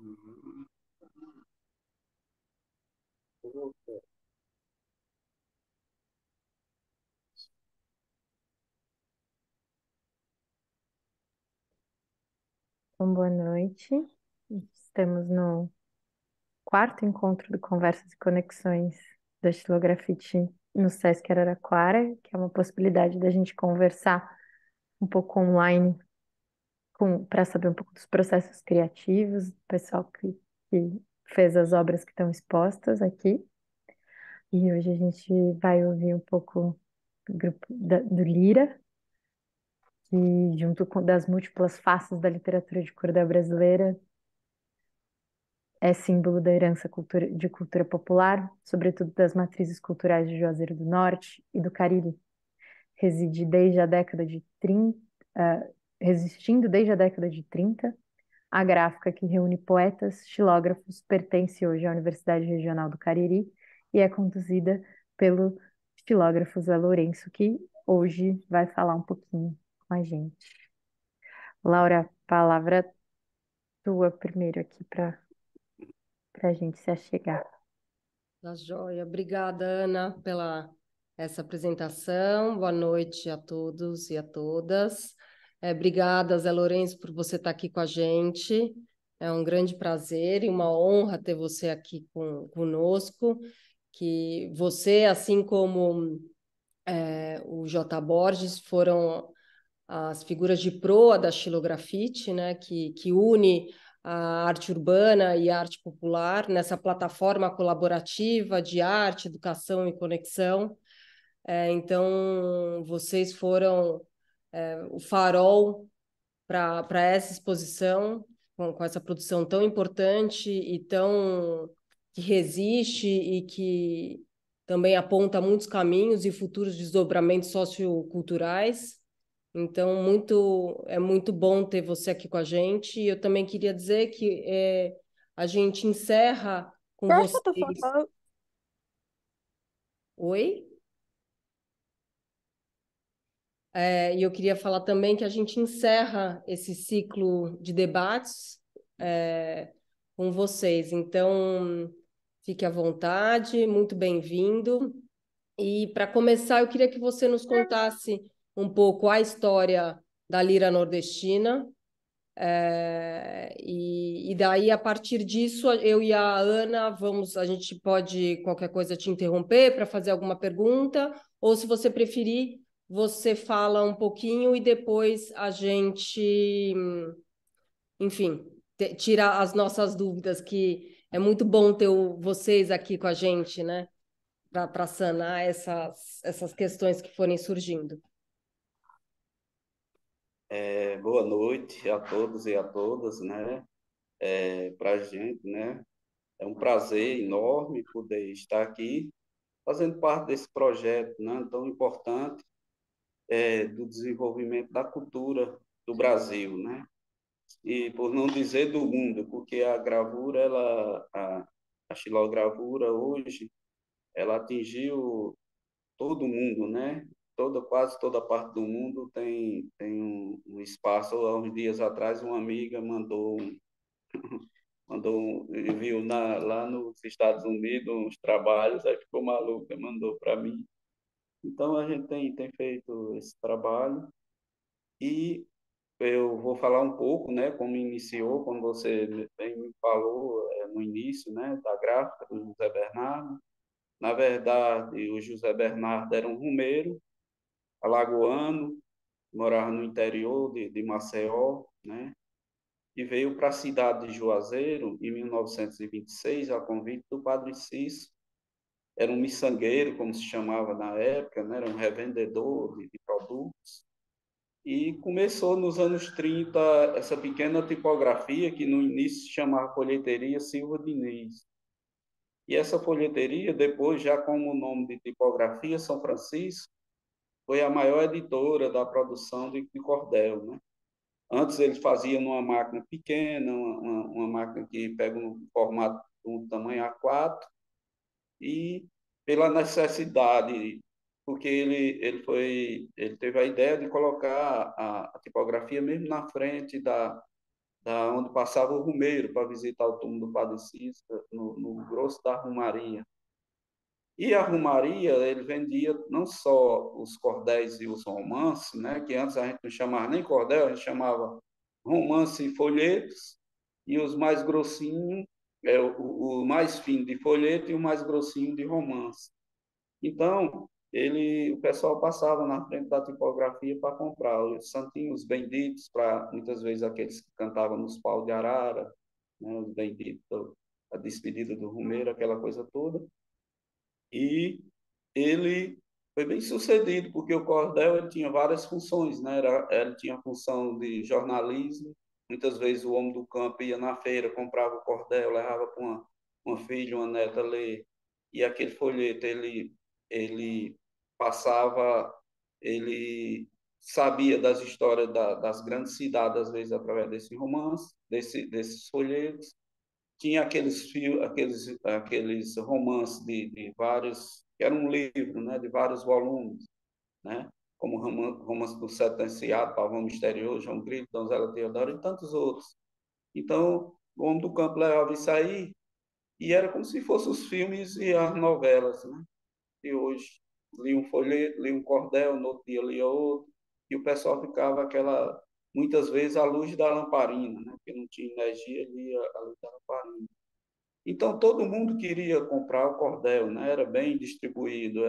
Então, boa noite. Estamos no quarto encontro do Conversas e Conexões da Xilografite no Sesc Araraquara, que é uma possibilidade da gente conversar um pouco online para saber um pouco dos processos criativos, do pessoal que fez as obras que estão expostas aqui. E hoje a gente vai ouvir um pouco do grupo do Lira, que junto com das múltiplas faces da literatura de cordel brasileira, é símbolo da herança de cultura popular, sobretudo das matrizes culturais de Juazeiro do Norte e do Cariri. Reside desde a década de 30, resistindo desde a década de 30, a gráfica que reúne poetas, xilógrafos, pertence hoje à Universidade Regional do Cariri e é conduzida pelo xilógrafo Zé Lourenço, que hoje vai falar um pouquinho com a gente. Laura, palavra tua primeiro aqui para a gente se achegar. Tá joia. Obrigada, Ana, pela essa apresentação. Boa noite a todos e a todas. Obrigada, Zé Lourenço, por você estar aqui com a gente. É um grande prazer e uma honra ter você aqui conosco. Que você, assim como o J. Borges, foram as figuras de proa da xilografite, né, que une a arte urbana e a arte popular nessa plataforma colaborativa de arte, educação e conexão. Então, vocês foram o farol para essa exposição, com essa produção tão importante e tão que resiste e que também aponta muitos caminhos e futuros desdobramentos socioculturais. Então, é muito bom ter você aqui com a gente. E eu também queria dizer que a gente encerra com Acho que eu tô vocês. falando. Oi? E eu queria falar também que a gente encerra esse ciclo de debates com vocês. Então, fique à vontade, muito bem-vindo. E para começar, eu queria que você nos contasse um pouco a história da lira nordestina. E daí, a partir disso, eu e a Ana a gente pode, qualquer coisa, te interromper para fazer alguma pergunta, ou se você preferir, você fala um pouquinho e depois a gente, enfim, tira as nossas dúvidas, que é muito bom ter vocês aqui com a gente, né, para sanar essas questões que forem surgindo. Boa noite a todos e a todas, né? Para a gente, né? É um prazer enorme poder estar aqui fazendo parte desse projeto, né, tão importante do desenvolvimento da cultura do Brasil, né? E por não dizer do mundo, porque a gravura, a xilogravura hoje, ela atingiu todo mundo, né? Quase toda parte do mundo tem um espaço. Há uns dias atrás, uma amiga viu lá nos Estados Unidos uns trabalhos, aí ficou maluca, mandou para mim. Então, a gente tem feito esse trabalho e eu vou falar um pouco, né, como iniciou, como você bem me falou no início, né, da gráfica do José Bernardo. Na verdade, o José Bernardo era um rumeiro, alagoano, morava no interior de Maceió, né, e veio para a cidade de Juazeiro em 1926 a convite do Padre Cícero. Era um miçangueiro, como se chamava na época, né, era um revendedor de produtos. E começou nos anos 30 essa pequena tipografia que no início se chamava Folheteria Silva Diniz. E essa folheteria, depois, já como o nome de tipografia São Francisco, foi a maior editora da produção de cordel, né? Antes eles faziam numa máquina pequena, uma máquina que pega um formato, um tamanho A4, e pela necessidade, porque ele teve a ideia de colocar a tipografia mesmo na frente onde passava o Rumeiro para visitar o túmulo do Padre Cícero, no grosso da Romaria. E a Romaria, ele vendia não só os cordéis e os romances, né, que antes a gente não chamava nem cordel, a gente chamava romance e folhetos, e os mais grossinhos, o mais fino de folheto e o mais grossinho de romance. Então, o pessoal passava na frente da tipografia para comprar os santinhos benditos, para muitas vezes aqueles que cantavam nos paus de arara, né, os benditos, a despedida do Rumeiro, aquela coisa toda. E ele foi bem sucedido, porque o cordel ele tinha várias funções, né? Ele tinha a função de jornalismo, muitas vezes o homem do campo ia na feira, comprava o cordel, levava para uma filha, uma neta ler, e aquele folheto ele passava, ele sabia das histórias das grandes cidades, às vezes através desse romance, desses folhetos, tinha aqueles romances de vários, que era um livro, né, de vários volumes, né, como romance do Sentenciado, Pavão Misterioso, João Grilo, Donzela Teodoro e tantos outros. Então, o Homem do Campo levava isso aí e era como se fossem os filmes e as novelas, né? E hoje lia um folheto, lia um cordel, no outro dia lia outro, e o pessoal ficava muitas vezes à luz da lamparina, né? Porque não tinha energia, lia a luz da lamparina. Então todo mundo queria comprar o cordel, né? Era bem distribuído,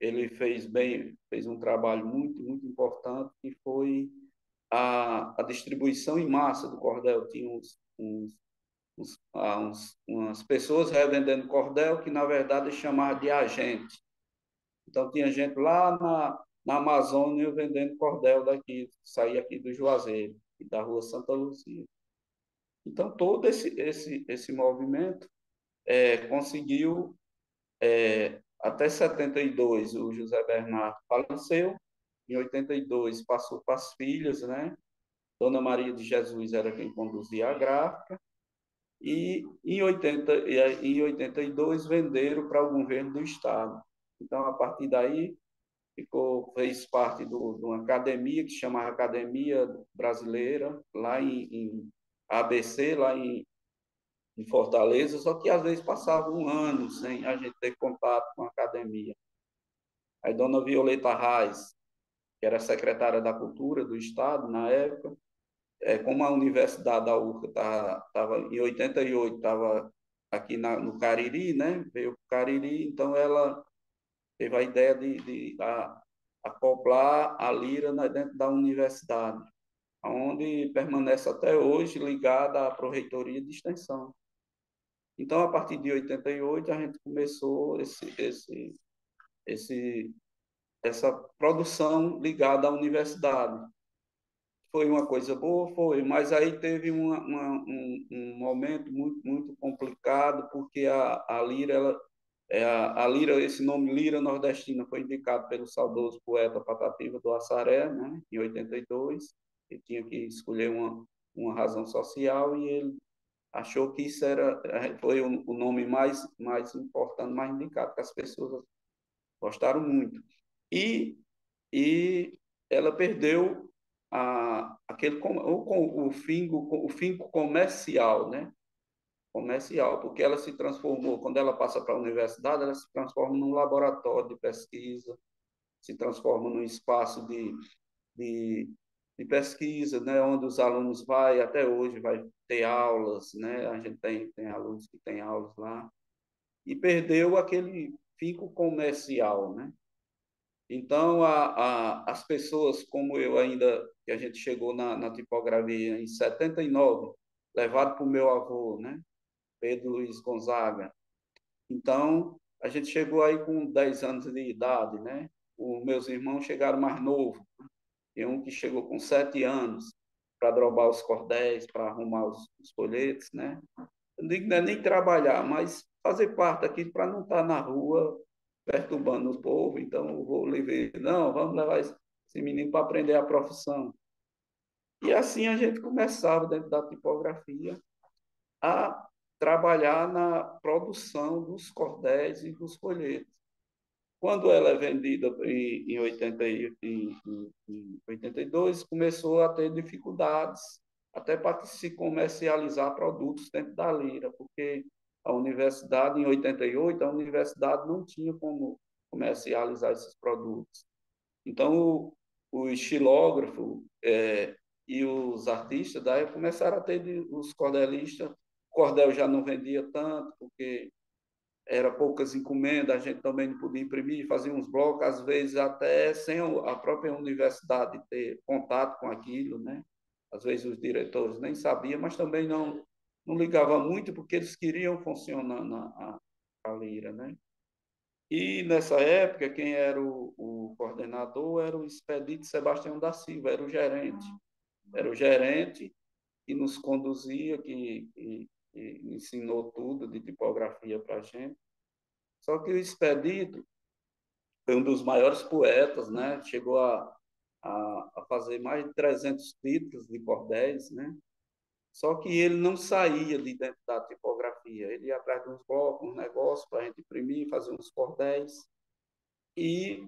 ele fez um trabalho muito importante que foi a distribuição em massa do cordel. Tinha umas pessoas revendendo cordel que na verdade chamavam de agente. Então tinha gente lá na Amazônia vendendo cordel daqui, saía aqui do Juazeiro e da Rua Santa Luzia. Então todo esse movimento conseguiu, até 72, o José Bernardo faleceu, em 82 passou para as filhas, né? Dona Maria de Jesus era quem conduzia a gráfica, e em 82 venderam para o governo do Estado. Então, a partir daí, fez parte de uma academia que se chamava Academia Brasileira, lá em ABC, lá em Fortaleza, só que às vezes passava um ano sem a gente ter contato com a academia. Aí Dona Violeta Reis, que era secretária da Cultura do Estado na época, como a Universidade da UFRA estava em 88, estava aqui no Cariri, né? Veio para o Cariri, então ela teve a ideia de acoplar a Lira dentro da universidade, onde permanece até hoje ligada à Pró-Reitoria de Extensão. Então, a partir de 88, a gente começou esse, essa produção ligada à universidade. Foi uma coisa boa, foi, mas aí teve um momento muito complicado, porque a Lira, a Lira, esse nome Lira Nordestina foi indicado pelo saudoso poeta Patativa do Assaré, né, em 82. Ele tinha que escolher uma razão social e ele achou que isso foi o nome mais importante, mais indicado, que as pessoas gostaram muito. E ela perdeu o finco comercial, né? Comercial, porque ela se transformou, quando ela passa para a universidade, ela se transforma num laboratório de pesquisa, se transforma num espaço de, de pesquisa, né, onde os alunos até hoje vai ter aulas, né, a gente tem alunos que têm aulas lá, e perdeu aquele finco comercial, né? Então, as pessoas, como eu ainda, que a gente chegou na tipografia em 79, levado para o meu avô, né, Pedro Luiz Gonzaga. Então, a gente chegou aí com 10 anos de idade, né? Os meus irmãos chegaram mais novos. Tem um que chegou com 7 anos para drobar os cordéis, para arrumar os folhetos, né? Eu não digo não é nem trabalhar, mas fazer parte aqui para não estar na rua perturbando o povo. Então, eu vou levar, não, vamos levar esse menino para aprender a profissão. E assim a gente começava, dentro da tipografia, a trabalhar na produção dos cordéis e dos folhetos. Quando ela é vendida em 82, começou a ter dificuldades, até para se comercializar produtos dentro da Lira, porque a universidade, em 88, a universidade não tinha como comercializar esses produtos. Então, o estilógrafo e os artistas daí começaram a ter os cordelistas. O cordel já não vendia tanto, porque era poucas encomendas, a gente também não podia imprimir, fazia uns blocos, às vezes até sem a própria universidade ter contato com aquilo, né? Às vezes os diretores nem sabiam, mas também não ligava muito, porque eles queriam funcionando a Lira, né? E nessa época, quem era o coordenador era o Expedito Sebastião da Silva, era o gerente. Era o gerente que nos conduzia, que ensinou tudo de tipografia para a gente. Só que o Expedito foi um dos maiores poetas, né? Chegou a fazer mais de 300 títulos de cordéis, né? Só que ele não saía de dentro da tipografia. Ele ia atrás de uns blocos, uns negócios para a gente imprimir, fazer uns cordéis. E,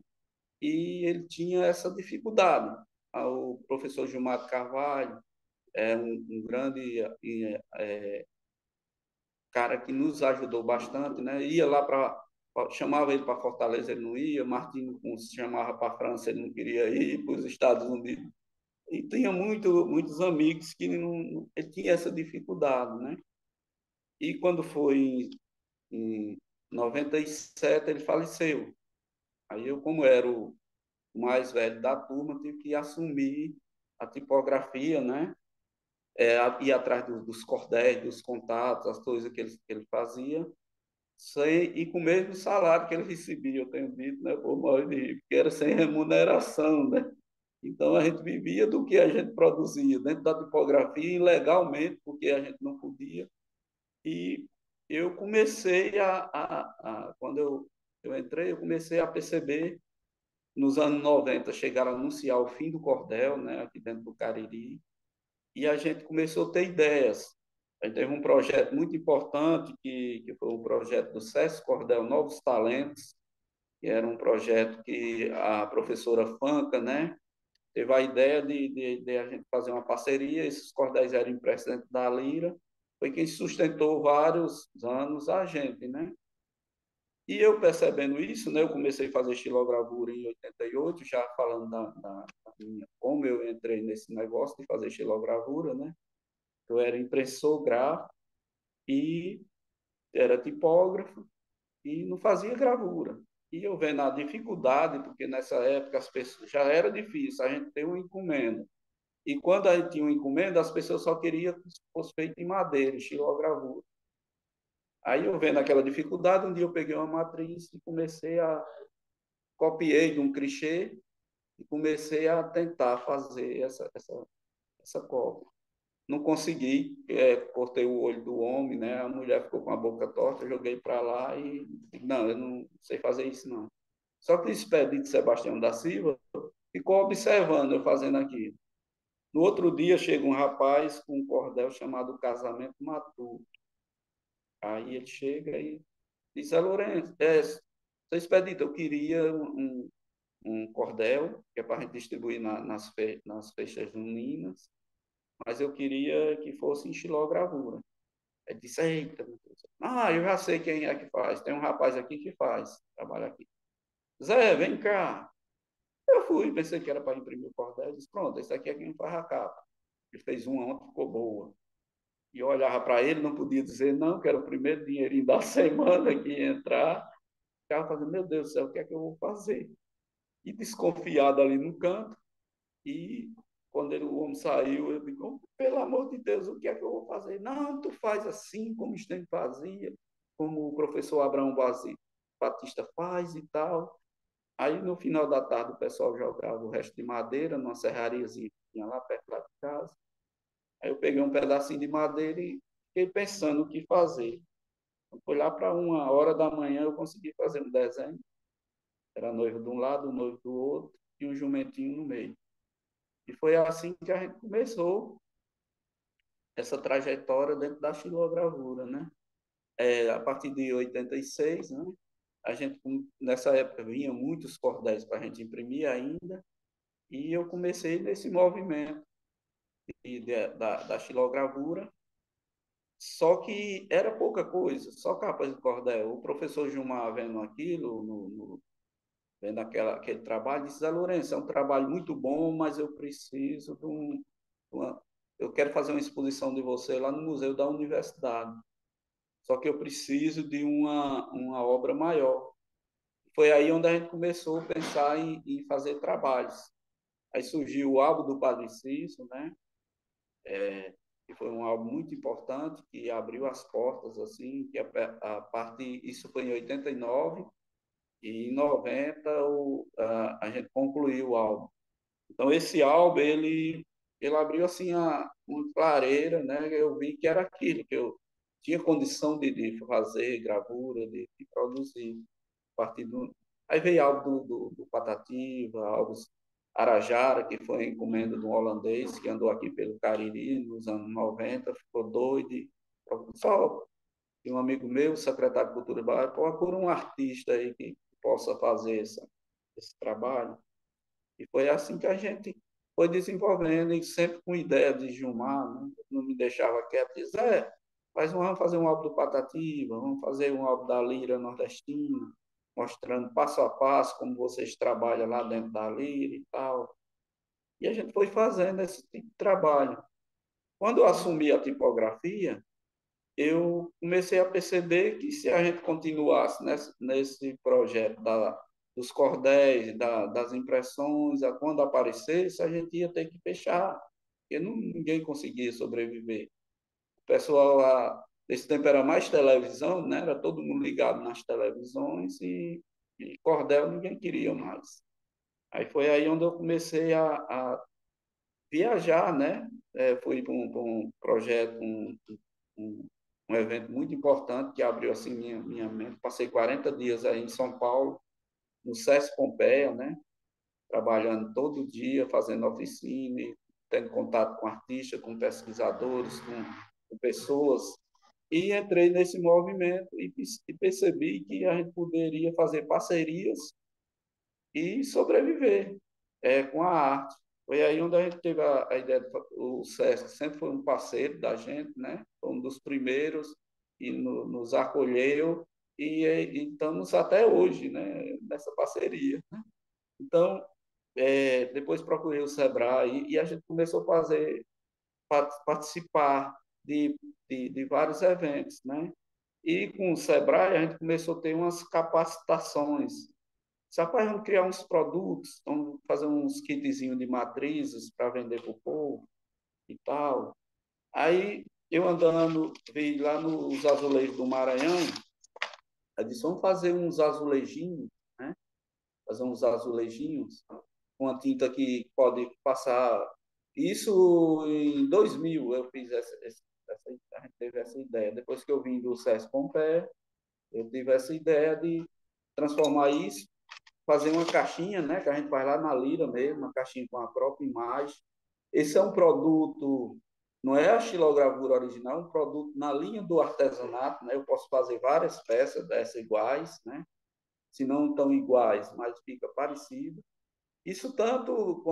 e ele tinha essa dificuldade. O professor Gilmar Carvalho é um grande cara que nos ajudou bastante, né? Ia lá chamava ele para Fortaleza, ele não ia. Martinho se chamava para a França, ele não queria ir para os Estados Unidos. E tinha muitos amigos que ele tinha essa dificuldade, né? E quando foi em 97, ele faleceu. Aí eu, como era o mais velho da turma, tive que assumir a tipografia, né? Ir atrás dos cordéis, dos contatos, as coisas que ele fazia, e com o mesmo salário que ele recebia, eu tenho dito, né, por mais de rir, porque era sem remuneração, né? Então a gente vivia do que a gente produzia dentro da tipografia, ilegalmente, porque a gente não podia. E eu comecei quando eu entrei, eu comecei a perceber, nos anos 90, chegaram a anunciar o fim do cordel, né, aqui dentro do Cariri, e a gente começou a ter ideias. A gente teve um projeto muito importante, que foi o projeto do SESC Cordel Novos Talentos, que era um projeto que a professora Fanca, né, teve a ideia de a gente fazer uma parceria. Esses cordéis eram impressos dentro da Lira, foi quem sustentou vários anos a gente, né? E eu percebendo isso, né, eu comecei a fazer estilogravura em 88, já falando da minha, como eu entrei nesse negócio de fazer estilogravura, né? Eu era impressor gráfico e era tipógrafo e não fazia gravura. E eu vendo a dificuldade, porque nessa época as pessoas já era difícil a gente ter uma encomenda. E quando a gente tinha uma encomenda, as pessoas só queriam que fosse feito em madeira, estilogravura. Aí eu vendo aquela dificuldade, um dia eu peguei uma matriz e copiei de um clichê e comecei a tentar fazer essa cópia. Não consegui, cortei o olho do homem, né? A mulher ficou com a boca torta, joguei para lá e não, eu não sei fazer isso não. Só que o Expedito Sebastião da Silva ficou observando eu fazendo aquilo. No outro dia chega um rapaz com um cordel chamado Casamento Maturo. Aí ele chega e diz: Lourenço, seu Expedito, eu queria um cordel, que é para a gente distribuir nas festas juninas, mas eu queria que fosse em xilogravura. Ele disse: eita, meu Deus. Eu já sei quem é que faz. Tem um rapaz aqui que faz, trabalha aqui. Zé, vem cá. Eu fui, pensei que era para imprimir o cordel. Ele disse: pronto, esse aqui é quem faz a capa. Ele fez uma ontem, ficou boa. E eu olhava para ele, não podia dizer não, que era o primeiro dinheirinho da semana que ia entrar. Ficava fazendo: meu Deus do céu, o que é que eu vou fazer? E desconfiado ali no canto. E quando o homem saiu, eu digo: oh, pelo amor de Deus, o que é que eu vou fazer? Não, tu faz assim, como o Stein fazia, como o professor Abraão Batista faz e tal. Aí, no final da tarde, o pessoal jogava o resto de madeira numa serrariazinha que tinha lá perto lá de casa. Aí eu peguei um pedacinho de madeira e fiquei pensando o que fazer. Foi lá para 1 hora da manhã, eu consegui fazer um desenho. Era noivo de um lado, noivo do outro e um jumentinho no meio. E foi assim que a gente começou essa trajetória dentro da xilogravura, né? A partir de 86, né? A gente, nessa época, vinha muitos cordéis para a gente imprimir ainda, e eu comecei nesse movimento da xilogravura, só que era pouca coisa, só capas de cordel. O professor Gilmar, vendo aquilo, vendo aquele trabalho, disse: Zé Lourenço, é um trabalho muito bom, mas eu preciso uma, eu quero fazer uma exposição de você lá no museu da universidade, só que eu preciso de uma obra maior. Foi aí onde a gente começou a pensar em fazer trabalhos. Aí surgiu o álbum do Padre Cício, né? Que foi um álbum muito importante, que abriu as portas, assim, que a parte, isso foi em 89, e em 90 a gente concluiu o álbum. Então, esse álbum, ele abriu, assim, uma clareira, né? Eu vi que era aquilo, que eu tinha condição de fazer gravura, de produzir. Partido. Aí veio álbum do Patativa, álbuns Arajara, que foi encomenda de um holandês que andou aqui pelo Cariri nos anos 90, ficou doido. Só de um amigo meu, secretário de Cultura Bahia, procura um artista aí que possa fazer esse trabalho. E foi assim que a gente foi desenvolvendo, e sempre com ideia de Gilmar, né? Não me deixava quieto, disse: vamos fazer um álbum do Patativa, vamos fazer um álbum da Lira Nordestina, mostrando passo a passo como vocês trabalham lá dentro da Lira e tal. E a gente foi fazendo esse tipo de trabalho. Quando eu assumi a tipografia, eu comecei a perceber que se a gente continuasse nesse projeto dos cordéis, das impressões, quando aparecesse, a gente ia ter que fechar, porque ninguém conseguia sobreviver. O pessoal lá, nesse tempo era mais televisão, né? Era todo mundo ligado nas televisões e cordel ninguém queria mais. Aí foi aí onde eu comecei a viajar, né? Fui para um projeto, um, um evento muito importante que abriu assim minha mente. Passei 40 dias aí em São Paulo, no SESC Pompeia, né? Trabalhando todo dia, fazendo oficina, tendo contato com artistas, com pesquisadores, com pessoas. E entrei nesse movimento e percebi que a gente poderia fazer parcerias e sobreviver com a arte. Foi aí onde a gente teve a ideia, o SESC sempre foi um parceiro da gente, né? Foi um dos primeiros e nos acolheu e estamos até hoje, né? Nessa parceria. Então, depois procurei o Sebrae e a gente começou a participar de vários eventos, né? E com o Sebrae a gente começou a ter umas capacitações. Rapaz, vamos criar uns produtos, vamos fazer uns kitzinhos de matrizes para vender para o povo e tal. Aí eu andando, vi lá nos azulejos do Maranhão, eu disse: vamos fazer uns azulejinhos, né? Fazer uns azulejinhos com a tinta que pode passar. Isso em 2000 eu fiz a gente teve essa ideia. Depois que eu vim do SESC Pompeia, eu tive essa ideia de transformar isso, fazer uma caixinha, né, que a gente faz lá na Lira mesmo, uma caixinha com a própria imagem. Esse é um produto, não é a xilogravura original, é um produto na linha do artesanato, né? Eu posso fazer várias peças dessas iguais, né? Se não tão iguais, mas fica parecido. Isso tanto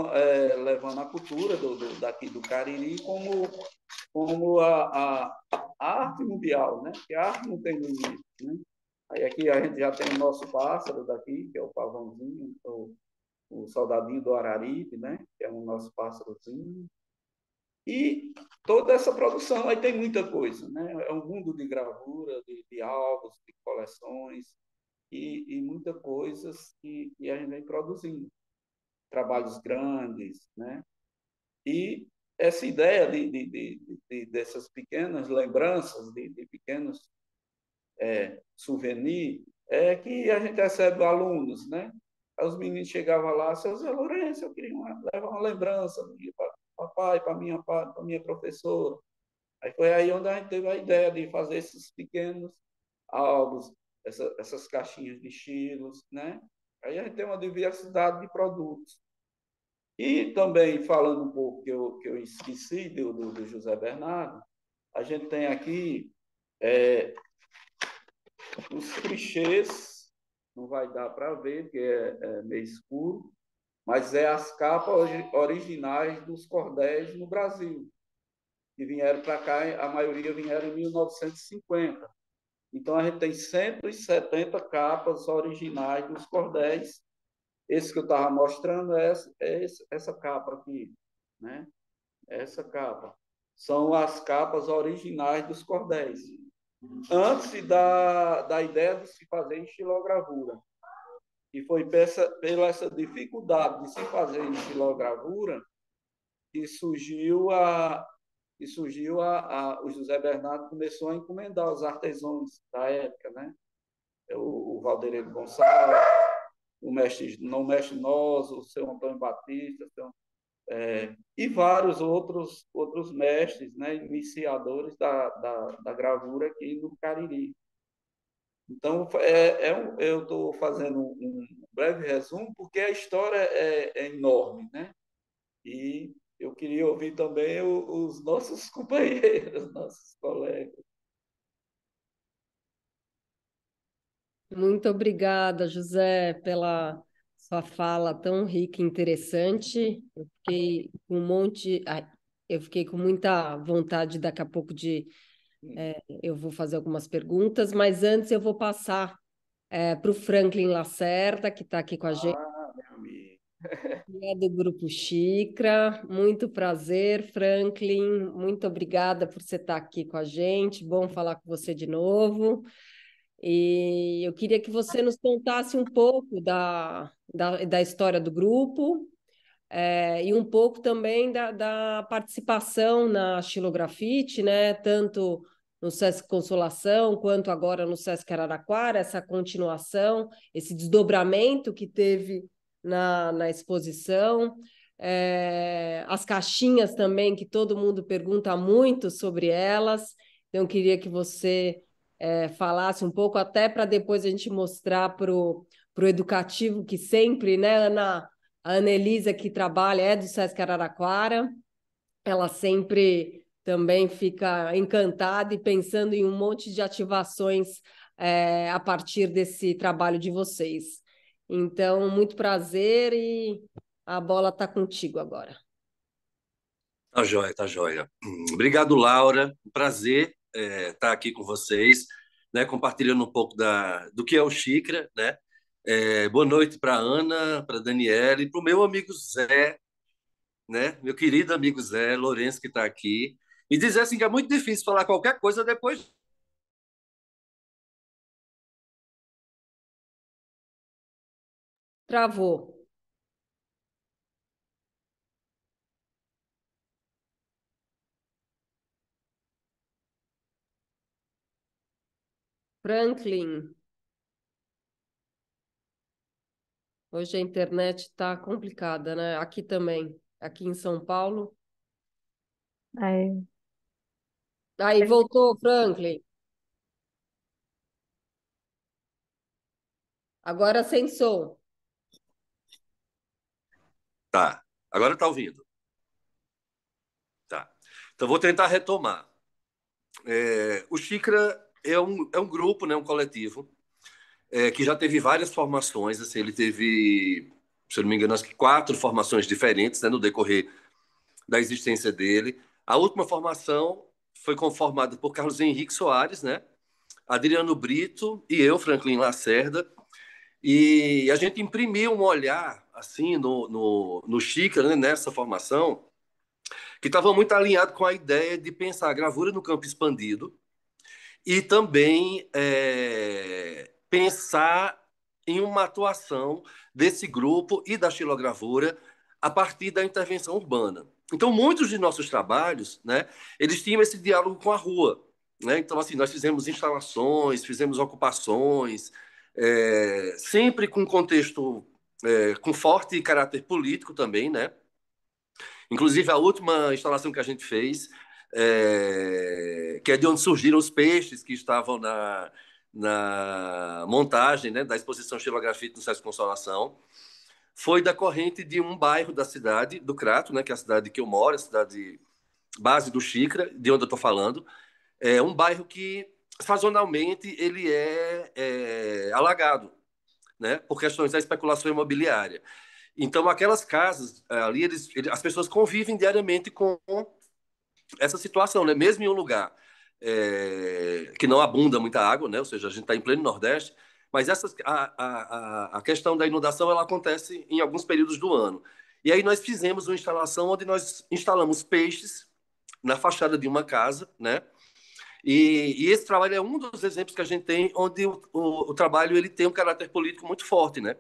levando a cultura daqui do Cariri, como a arte mundial, né? Porque a arte não tem limite, né? Aí aqui a gente já tem o nosso pássaro daqui, que é o pavãozinho, o soldadinho do Araripe, né? Que é o nosso pássarozinho. E toda essa produção, aí tem muita coisa, né? É um mundo de gravura, de álbuns, de coleções e muitas coisas que a gente vem produzindo. Trabalhos grandes, né? E essa ideia dessas pequenas lembranças, de pequenos souvenir, é que a gente recebe alunos, né? Aí os meninos chegavam lá: seu Zé Lourenço, eu queria levar uma lembrança para papai, para minha professora. Aí foi aí onde a gente teve a ideia de fazer esses pequenos álbuns, essas caixinhas de estilos, né? Aí a gente tem uma diversidade de produtos. E também, falando um pouco que eu esqueci do José Bernardo, a gente tem aqui os clichês, não vai dar para ver, porque é meio escuro, mas é as capas originais dos cordéis no Brasil, que vieram para cá, a maioria vieram em 1950. Então, a gente tem 170 capas originais dos cordéis. Esse que eu estava mostrando essa capa aqui, né? Essa capa. São as capas originais dos cordéis. Antes da ideia de se fazer em estilogravura. E foi pela essa dificuldade de se fazer em estilogravura que o José Bernardo começou a encomendar os artesãos da época, né? O Valderedo Gonçalves, não mestre Nós, o seu Antônio Batista, e vários outros mestres, né, iniciadores da gravura aqui no Cariri. Então, eu estou fazendo um breve resumo, porque a história é enorme, né? E eu queria ouvir também os nossos companheiros, nossos colegas. Muito obrigada, José, pela sua fala tão rica e interessante. Eu fiquei com muita vontade daqui a pouco eu vou fazer algumas perguntas, mas antes eu vou passar para o Franklin Lacerda, que está aqui com a gente, Meu amigo. que é do Grupo Xicra. Muito prazer, Franklin. Muito obrigada por você estar aqui com a gente. Bom falar com você de novo. E eu queria que você nos contasse um pouco da história do grupo, e um pouco também da participação na Xilografite, né? Tanto no Sesc Consolação, quanto agora no Sesc Araraquara, essa continuação, esse desdobramento que teve na exposição. As caixinhas também, que todo mundo pergunta muito sobre elas. Então, eu queria que você falasse um pouco, até para depois a gente mostrar para o educativo, que sempre, né, Ana? A Anelisa, que trabalha, é do Sesc Araraquara, ela sempre também fica encantada e pensando em um monte de ativações a partir desse trabalho de vocês. Então, muito prazer e a bola está contigo agora. Tá joia, tá joia. Obrigado, Laura. Um prazer estar aqui com vocês, né, compartilhando um pouco do que é o Xícara, né? Boa noite para Ana, para Daniela e para o meu amigo Zé, né? Meu querido amigo Zé Lourenço, que está aqui. E dizer assim que é muito difícil falar qualquer coisa depois. Travou. Franklin, hoje a internet está complicada, né? Aqui também, aqui em São Paulo. Aí, Aí voltou, Franklin. Agora sem som. Tá. Agora está ouvindo. Tá. Então vou tentar retomar. O Xícara é um grupo, né, um coletivo, que já teve várias formações. Assim, ele teve, se eu não me engano, acho que 4 formações diferentes, né, no decorrer da existência dele. A última formação foi conformada por Carlos Henrique Soares, né, Adriano Brito e eu, Franklin Lacerda. E a gente imprimiu um olhar assim no Xícara, né, nessa formação, que estava muito alinhado com a ideia de pensar a gravura no campo expandido e também pensar em uma atuação desse grupo e da xilogravura a partir da intervenção urbana. Então, muitos de nossos trabalhos, né, eles tinham esse diálogo com a rua. Né? Então, assim, nós fizemos instalações, fizemos ocupações, sempre com contexto, com forte caráter político também, né? Inclusive, a última instalação que a gente fez, que é de onde surgiram os peixes que estavam na montagem, né, da exposição Xilografite no Sesc Consolação, foi da corrente de um bairro da cidade, do Crato, né, que é a cidade que eu moro, a cidade base do Xícara, de onde eu estou falando. É um bairro que, sazonalmente, ele é alagado, né, por questões da especulação imobiliária. Então, aquelas casas ali, as pessoas convivem diariamente com essa situação, né? Mesmo em um lugar que não abunda muita água, né? Ou seja, a gente está em pleno Nordeste, mas a questão da inundação ela acontece em alguns períodos do ano. E aí nós fizemos uma instalação onde nós instalamos peixes na fachada de uma casa, né? E esse trabalho é um dos exemplos que a gente tem onde o trabalho ele tem um caráter político muito forte, né?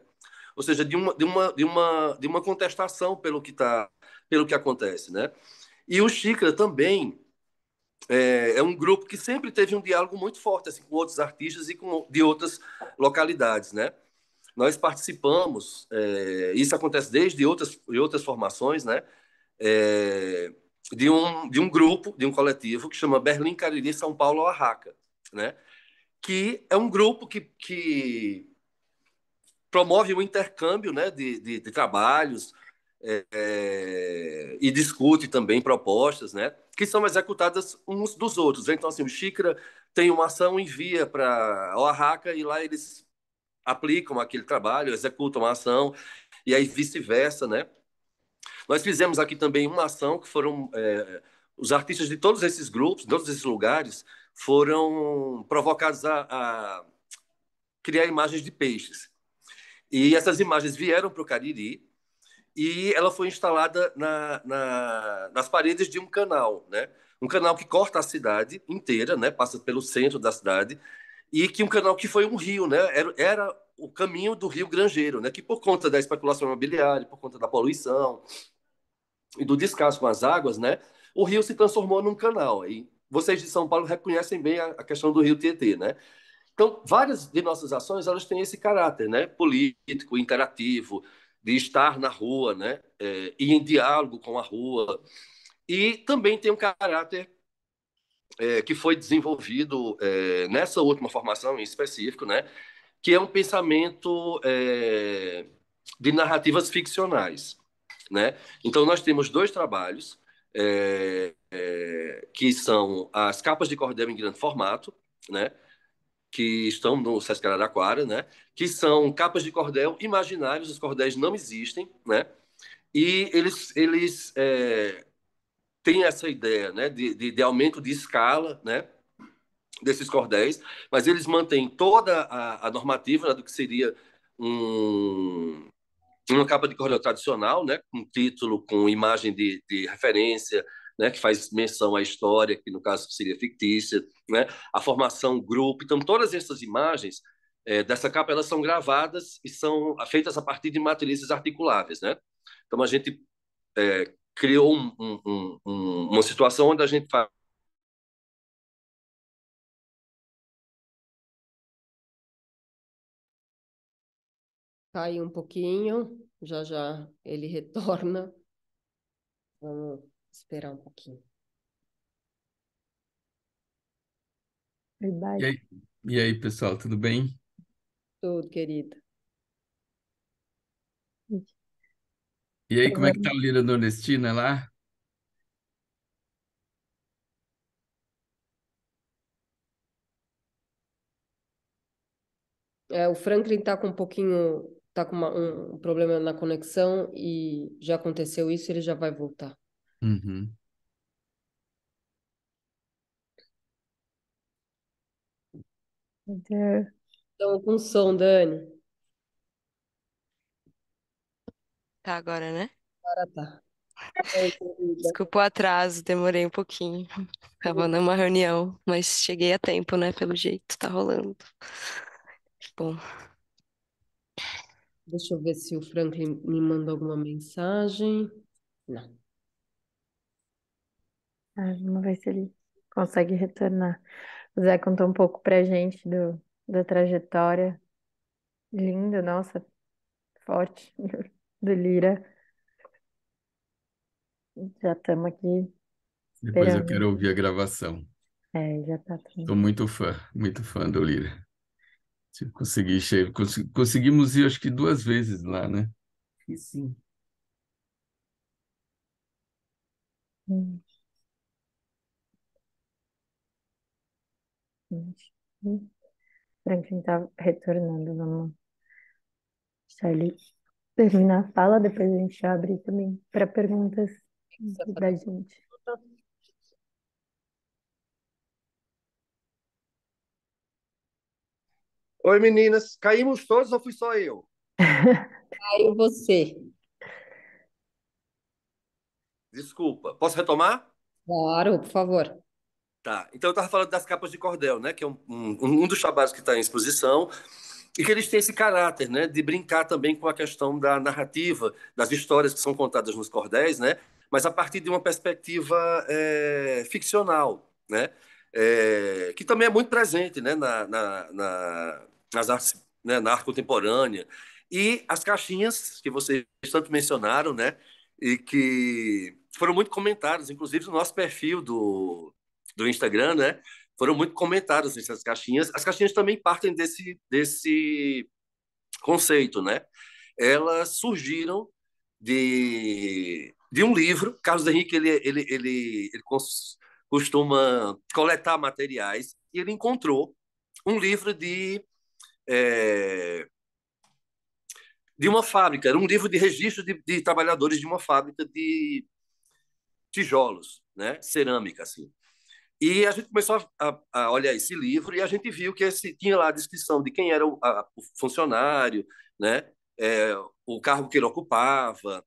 Ou seja, de uma contestação pelo que acontece, né? E o Xícara também é um grupo que sempre teve um diálogo muito forte assim, com outros artistas e de outras localidades, né? Nós participamos, isso acontece desde outras formações, né? É, de um grupo, de um coletivo que chama Berlim, Cariri, São Paulo, Oaxaca, né? Que é um grupo que promove um intercâmbio, né, de trabalhos e discute também propostas, né, que são executadas uns dos outros. Então, assim, o Xícara tem uma ação, envia para Oaxaca e lá eles aplicam aquele trabalho, executam a ação e aí vice-versa, né? Nós fizemos aqui também uma ação que foram os artistas de todos esses grupos, de todos esses lugares, foram provocados a criar imagens de peixes. E essas imagens vieram para o Cariri e ela foi instalada nas paredes de um canal, né? Um canal que corta a cidade inteira, né? Passa pelo centro da cidade e que um canal que foi um rio, né? Era o caminho do Rio Grangeiro, né? Que por conta da especulação imobiliária, por conta da poluição e do descaso com as águas, né? O rio se transformou num canal. E vocês de São Paulo reconhecem bem a questão do Rio Tietê, né? Então, várias de nossas ações elas têm esse caráter, né, político, interativo, de estar na rua, né, e em diálogo com a rua. E também tem um caráter que foi desenvolvido nessa última formação em específico, né, que é um pensamento de narrativas ficcionais, né. Então, nós temos dois trabalhos que são as capas de cordel em grande formato, né, que estão no Sesc Araraquara, né? Que são capas de cordel imaginários, os cordéis não existem, né? E eles têm essa ideia, né? De aumento de escala, né? Desses cordéis, mas eles mantêm toda a normativa, né, do que seria um, uma capa de cordel tradicional, né, com título, com imagem de referência, né, que faz menção à história, que no caso seria fictícia, né, a formação grupo. Então, todas essas imagens dessa capa elas são gravadas e são feitas a partir de matrizes articuláveis, né? Então, a gente criou uma situação onde a gente faz. Cai um pouquinho, já já ele retorna. Vamos esperar um pouquinho. Verdade. E aí, pessoal, tudo bem? Tudo, querido. E aí, como é que tá a Lira Nordestina lá? O Franklin está com um pouquinho, tá com um problema na conexão e já aconteceu isso, ele já vai voltar. Uhum. Então, Então, com som, Dani. Tá agora, né? Agora tá. Oi, querida. Desculpa o atraso, demorei um pouquinho. Tava numa reunião, mas cheguei a tempo, né? Pelo jeito, tá rolando. Bom, Deixa eu ver se o Franklin me manda alguma mensagem. Não. vamos ver se ele consegue retornar. O Zé contou um pouco pra gente da trajetória linda, nossa, forte, do Lira. Já estamos aqui Depois eu esperando. quero ouvir a gravação. Já tá Sou tudo. muito fã do Lira. Se consegui, conseguimos ir, acho que duas vezes lá, né? E sim. Hum, Franklin tá retornando, vamos deixar ele terminar a fala, depois a gente abre também para perguntas da gente. Oi, meninas. Caímos todos ou fui só eu? Aí você. Desculpa. Posso retomar? Claro, por favor. Tá. Então eu estava falando das capas de cordel, né? Que é um dos trabalhos que está em exposição e que eles têm esse caráter, né? De brincar também com a questão da narrativa, das histórias que são contadas nos cordéis, né? Mas a partir de uma perspectiva ficcional, né? Que também é muito presente, né? Nas artes, né? Na arte contemporânea. E as caixinhas que vocês tanto mencionaram, né? E que foram muito comentadas, inclusive no nosso perfil do Instagram, né? Foram muito comentadas essas caixinhas. As caixinhas também partem desse conceito, né? Elas surgiram de um livro. Carlos Henrique costuma coletar materiais e ele encontrou um livro é, de uma fábrica, era um livro de registro de trabalhadores de uma fábrica de tijolos, né? Cerâmica, assim. E a gente começou a olhar esse livro e a gente viu que tinha lá a descrição de quem era o funcionário, né? O cargo que ele ocupava,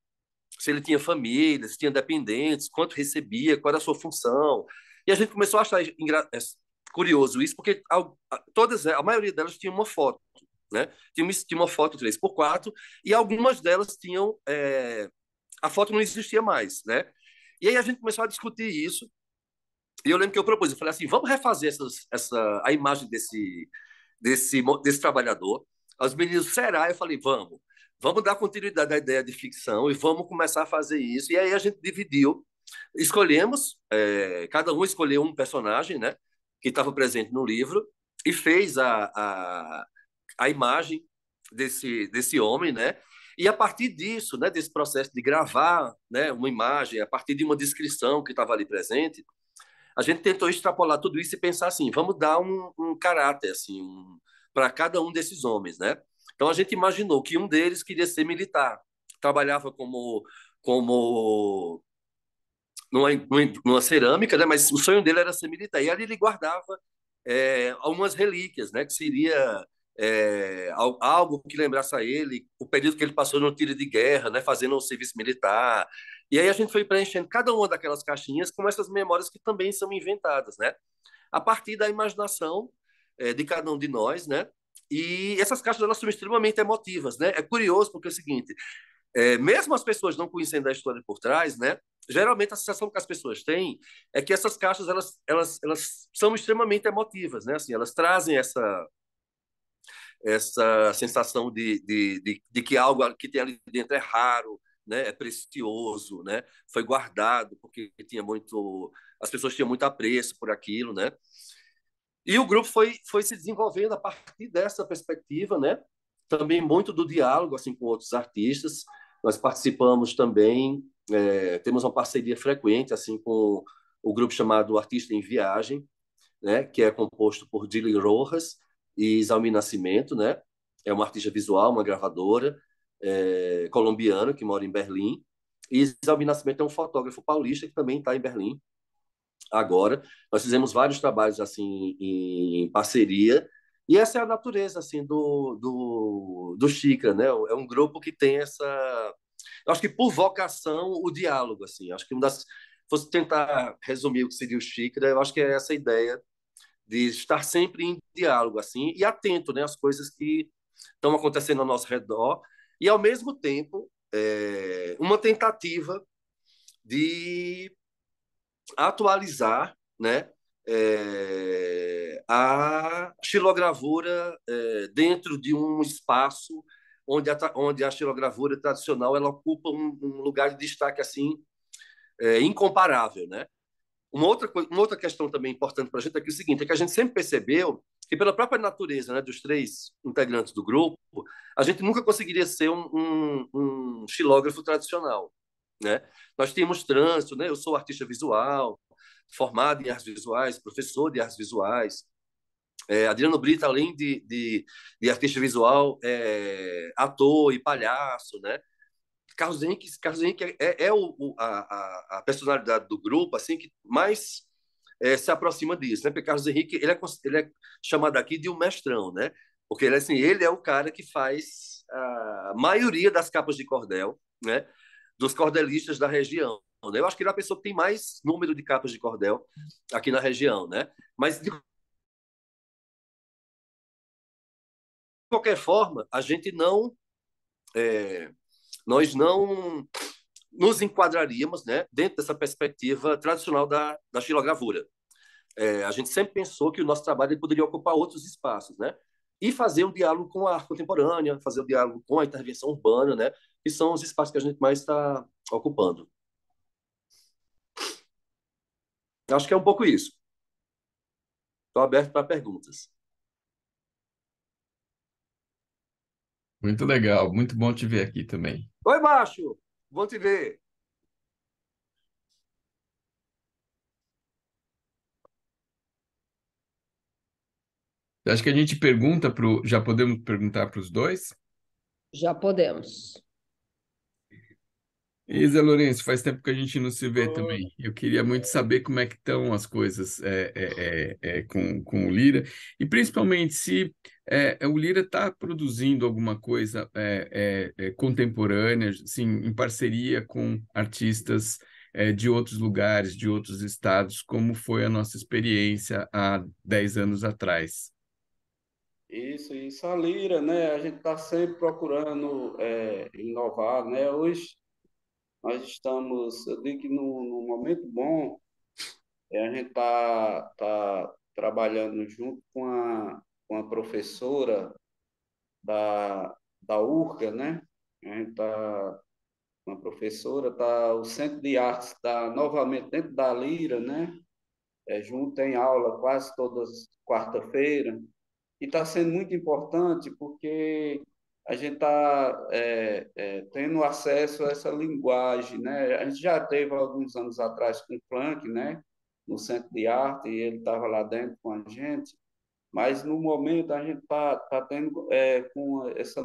se ele tinha família, se tinha dependentes, quanto recebia, qual era a sua função. E a gente começou a achar curioso isso, porque a maioria delas tinha uma foto, né? Tinha uma foto 3x4 e algumas delas tinham a foto não existia mais, né? E aí a gente começou a discutir isso e eu lembro que eu propus, eu falei assim, vamos refazer a imagem desse trabalhador. Os meninos, será? Eu falei, vamos dar continuidade à ideia de ficção e vamos começar a fazer isso. E aí a gente dividiu, escolhemos, cada um escolheu um personagem, né, que estava presente no livro e fez a imagem desse homem, né? E a partir disso, né, desse processo de gravar, né, uma imagem, a partir de uma descrição que estava ali presente, a gente tentou extrapolar tudo isso e pensar assim, vamos dar um caráter assim, para cada um desses homens, né? Então a gente imaginou que um deles queria ser militar, trabalhava como numa cerâmica, né? Mas o sonho dele era ser militar. E ali ele guardava algumas relíquias, né? Que seria algo que lembrasse a ele o período que ele passou no tiro de guerra, né? Fazendo o serviço militar. E aí a gente foi preenchendo cada uma daquelas caixinhas com essas memórias que também são inventadas, né? A partir da imaginação de cada um de nós, né? E essas caixas elas são extremamente emotivas, né? É curioso porque é o seguinte, mesmo as pessoas não conhecendo a história por trás, né? Geralmente a sensação que as pessoas têm é que essas caixas elas são extremamente emotivas, né? Assim, elas trazem essa sensação de que algo que tem ali dentro é raro, né? É precioso, né? Foi guardado porque tinha muito, as pessoas tinham muito apreço por aquilo, né? E o grupo foi se desenvolvendo a partir dessa perspectiva, né? Também muito do diálogo assim com outros artistas. Nós participamos também, temos uma parceria frequente assim com o grupo chamado Artista em Viagem, né? Que é composto por Dili Rojas e Isalmi Nascimento, né? É uma artista visual, uma gravadora colombiana que mora em Berlim. E Isalmi Nascimento é um fotógrafo paulista que também está em Berlim agora. Nós fizemos vários trabalhos assim em parceria e essa é a natureza assim do Xícara, né? É um grupo que tem essa, eu acho que por vocação o diálogo assim. Acho que uma das fosse tentar resumir o que seria o Xícara, eu acho que é essa ideia de estar sempre em diálogo assim e atento, né, às coisas que estão acontecendo ao nosso redor e ao mesmo tempo uma tentativa de atualizar, né, a xilogravura dentro de um espaço onde a xilogravura tradicional ela ocupa um lugar de destaque assim incomparável, né? Uma outra questão também importante para a gente é que é o seguinte, é que a gente sempre percebeu que pela própria natureza, né, dos três integrantes do grupo, a gente nunca conseguiria ser um xilógrafo tradicional, né? Nós tínhamos trânsito, né? Eu sou artista visual, formado em artes visuais, professor de artes visuais, Adriano Brito, além de artista visual, ator e palhaço, né? Carlos Henrique é a personalidade do grupo assim que mais se aproxima disso, né? Porque Carlos Henrique ele é chamado aqui de um mestrão, né? Porque ele, assim, ele é o cara que faz a maioria das capas de cordel, né? Dos cordelistas da região. Né? Eu acho que ele é a pessoa que tem mais número de capas de cordel aqui na região, né? Mas de qualquer forma, a gente não nós não nos enquadraríamos, né, dentro dessa perspectiva tradicional da xilogravura. A gente sempre pensou que o nosso trabalho poderia ocupar outros espaços, né, e fazer um diálogo com a arte contemporânea, fazer um diálogo com a intervenção urbana, né, que são os espaços que a gente mais está ocupando. Acho que é um pouco isso. Estou aberto para perguntas. Muito legal, muito bom te ver aqui também. Oi, macho! Bom te ver. Acho que a gente pergunta já podemos perguntar para os dois? Já podemos. Isa Lourenço, faz tempo que a gente não se vê também. Eu queria muito saber como é que estão as coisas com o Lira, e principalmente se o Lira está produzindo alguma coisa contemporânea, assim, em parceria com artistas de outros lugares, de outros estados, como foi a nossa experiência há 10 anos atrás. Isso, a Lira, né? A gente está sempre procurando inovar, né? Hoje nós estamos, eu digo que num momento bom, a gente tá trabalhando junto com a professora da URCA, né? A gente está com a professora, o Centro de Artes está novamente dentro da Lira, né? Junto em aula quase todas quarta-feira. E está sendo muito importante porque a gente está tendo acesso a essa linguagem, né? A gente já teve alguns anos atrás com o Frank, né? No Centro de Arte, e ele estava lá dentro com a gente, mas no momento a gente tá tendo com essa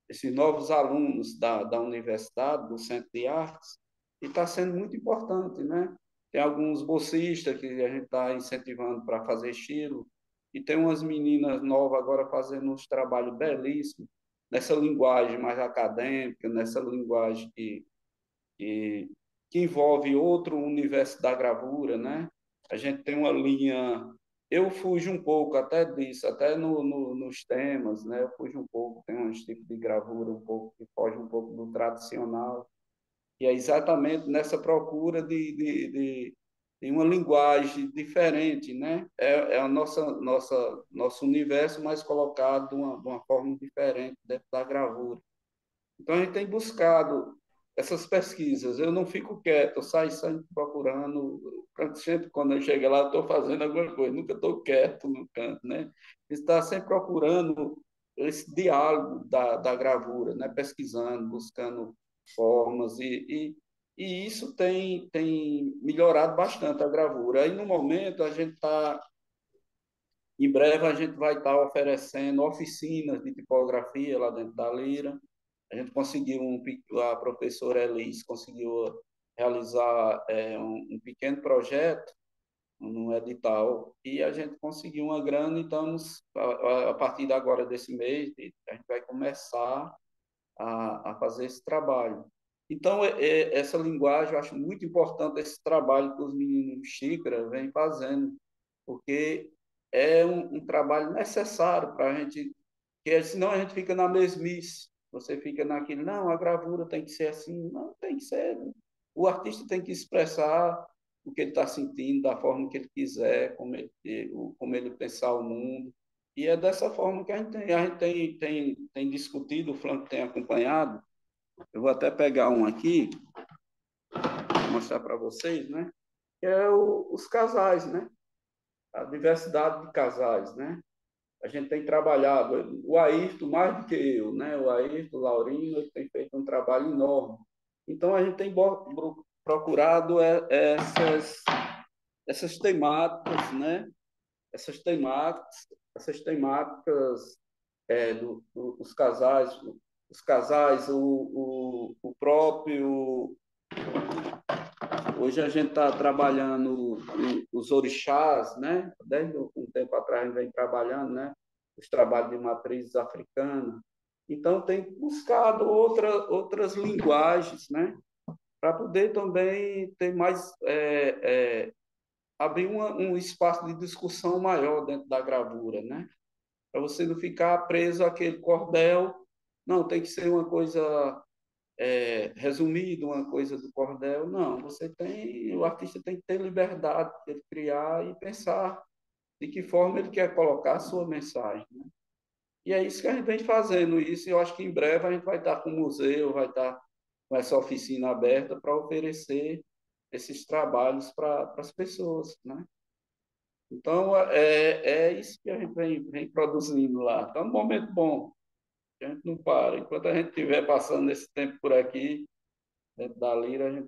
esses novos alunos da universidade, do Centro de Artes, e está sendo muito importante, né? Tem alguns bolsistas que a gente está incentivando para fazer estilo, e tem umas meninas novas agora fazendo uns trabalhos belíssimos, nessa linguagem mais acadêmica, nessa linguagem que, que envolve outro universo da gravura, né? A gente tem uma linha. Eu fujo um pouco até disso, até nos temas, né? Eu fujo um pouco, tem uns tipos de gravura um pouco que foge um pouco do tradicional. E é exatamente nessa procura de uma linguagem diferente, né? É a nosso universo, mas colocado de uma forma diferente dentro da gravura. Então, a gente tem buscado essas pesquisas. Eu não fico quieto, eu saio sempre procurando. Sempre quando eu chego lá, eu estou fazendo alguma coisa, nunca estou quieto no canto, né? Está sempre procurando esse diálogo da gravura, né? Pesquisando, buscando formas, e isso tem melhorado bastante a gravura. Aí, no momento, em breve, a gente vai estar oferecendo oficinas de tipografia lá dentro da Lira. A gente conseguiu, a professora Elis conseguiu realizar um pequeno projeto num edital, e a gente conseguiu uma grana, então a partir de agora desse mês a gente vai começar a fazer esse trabalho. Então, essa linguagem, eu acho muito importante esse trabalho que os meninos Xícara vêm fazendo, porque é um trabalho necessário para a gente, porque senão a gente fica na mesmice. Você fica naquilo, não, a gravura tem que ser assim, não tem que ser. O artista tem que expressar o que ele está sentindo, da forma que ele quiser, como ele pensar o mundo. E é dessa forma que a gente tem discutido, o Franco tem acompanhado. Eu vou até pegar um aqui, mostrar para vocês, né? Que é os casais, né? A diversidade de casais, né? A gente tem trabalhado, o Ayrton mais do que eu, né? O Ayrton, o Laurino, ele tem feito um trabalho enorme. Então, a gente tem procurado essas temáticas, né? essas temáticas os casais, o próprio. Hoje a gente está trabalhando os orixás, né? Desde um tempo atrás a gente vem trabalhando, né? Os trabalhos de matrizes africanas. Então, tem buscado outras linguagens, né? Para poder também ter mais abrir um espaço de discussão maior dentro da gravura, né? Para você não ficar preso àquele cordel. Não, tem que ser uma coisa resumida, uma coisa do cordel. Não, o artista tem que ter liberdade de criar e pensar de que forma ele quer colocar a sua mensagem, né? E é isso que a gente vem fazendo isso, e eu acho que em breve a gente vai estar com o museu, vai estar com essa oficina aberta para oferecer esses trabalhos para as pessoas, né? Então, é isso que a gente vem produzindo lá. Está um momento bom, a gente não para. Enquanto a gente estiver passando esse tempo por aqui, dentro da Lira, a gente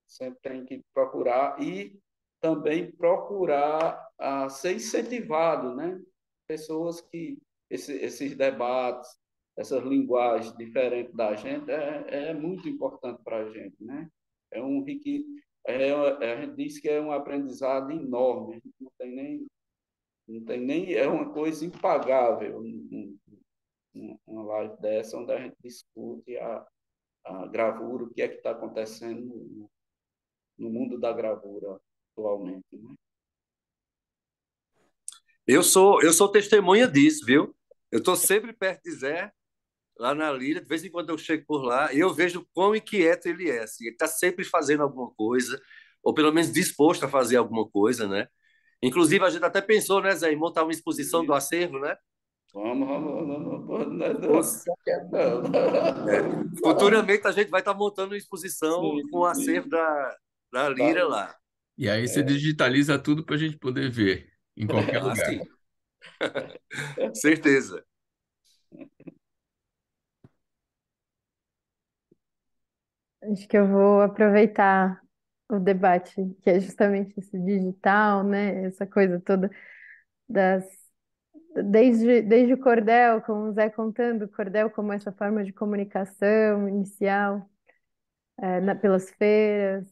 sempre tem que procurar e também procurar ser incentivado, né? Pessoas que esses debates, essas linguagens diferentes da gente é muito importante para a gente, né? É um a gente diz que é um aprendizado enorme. A gente não tem nem é uma coisa impagável uma live dessa onde a gente discute a gravura, o que é que está acontecendo no mundo da gravura atualmente, né? Eu sou testemunha disso, viu? Eu estou sempre perto de Zé, lá na Lira, de vez em quando eu chego por lá, e eu vejo quão inquieto ele é. Assim, ele está sempre fazendo alguma coisa, ou pelo menos disposto a fazer alguma coisa, né? Inclusive, a gente até pensou, né, Zé, em montar uma exposição do E acervo, né? vamos, Os- Futuramente a gente vai estar montando uma exposição com o sim, acervo sim. da Tá, Lira lá. E aí você digitaliza tudo para a gente poder ver em qualquer Ah, lugar. sim, certeza. Acho que eu vou aproveitar o debate, que é justamente esse digital, né? Essa coisa toda das desde o cordel, como o Zé contando, o cordel como essa forma de comunicação inicial, pelas feiras,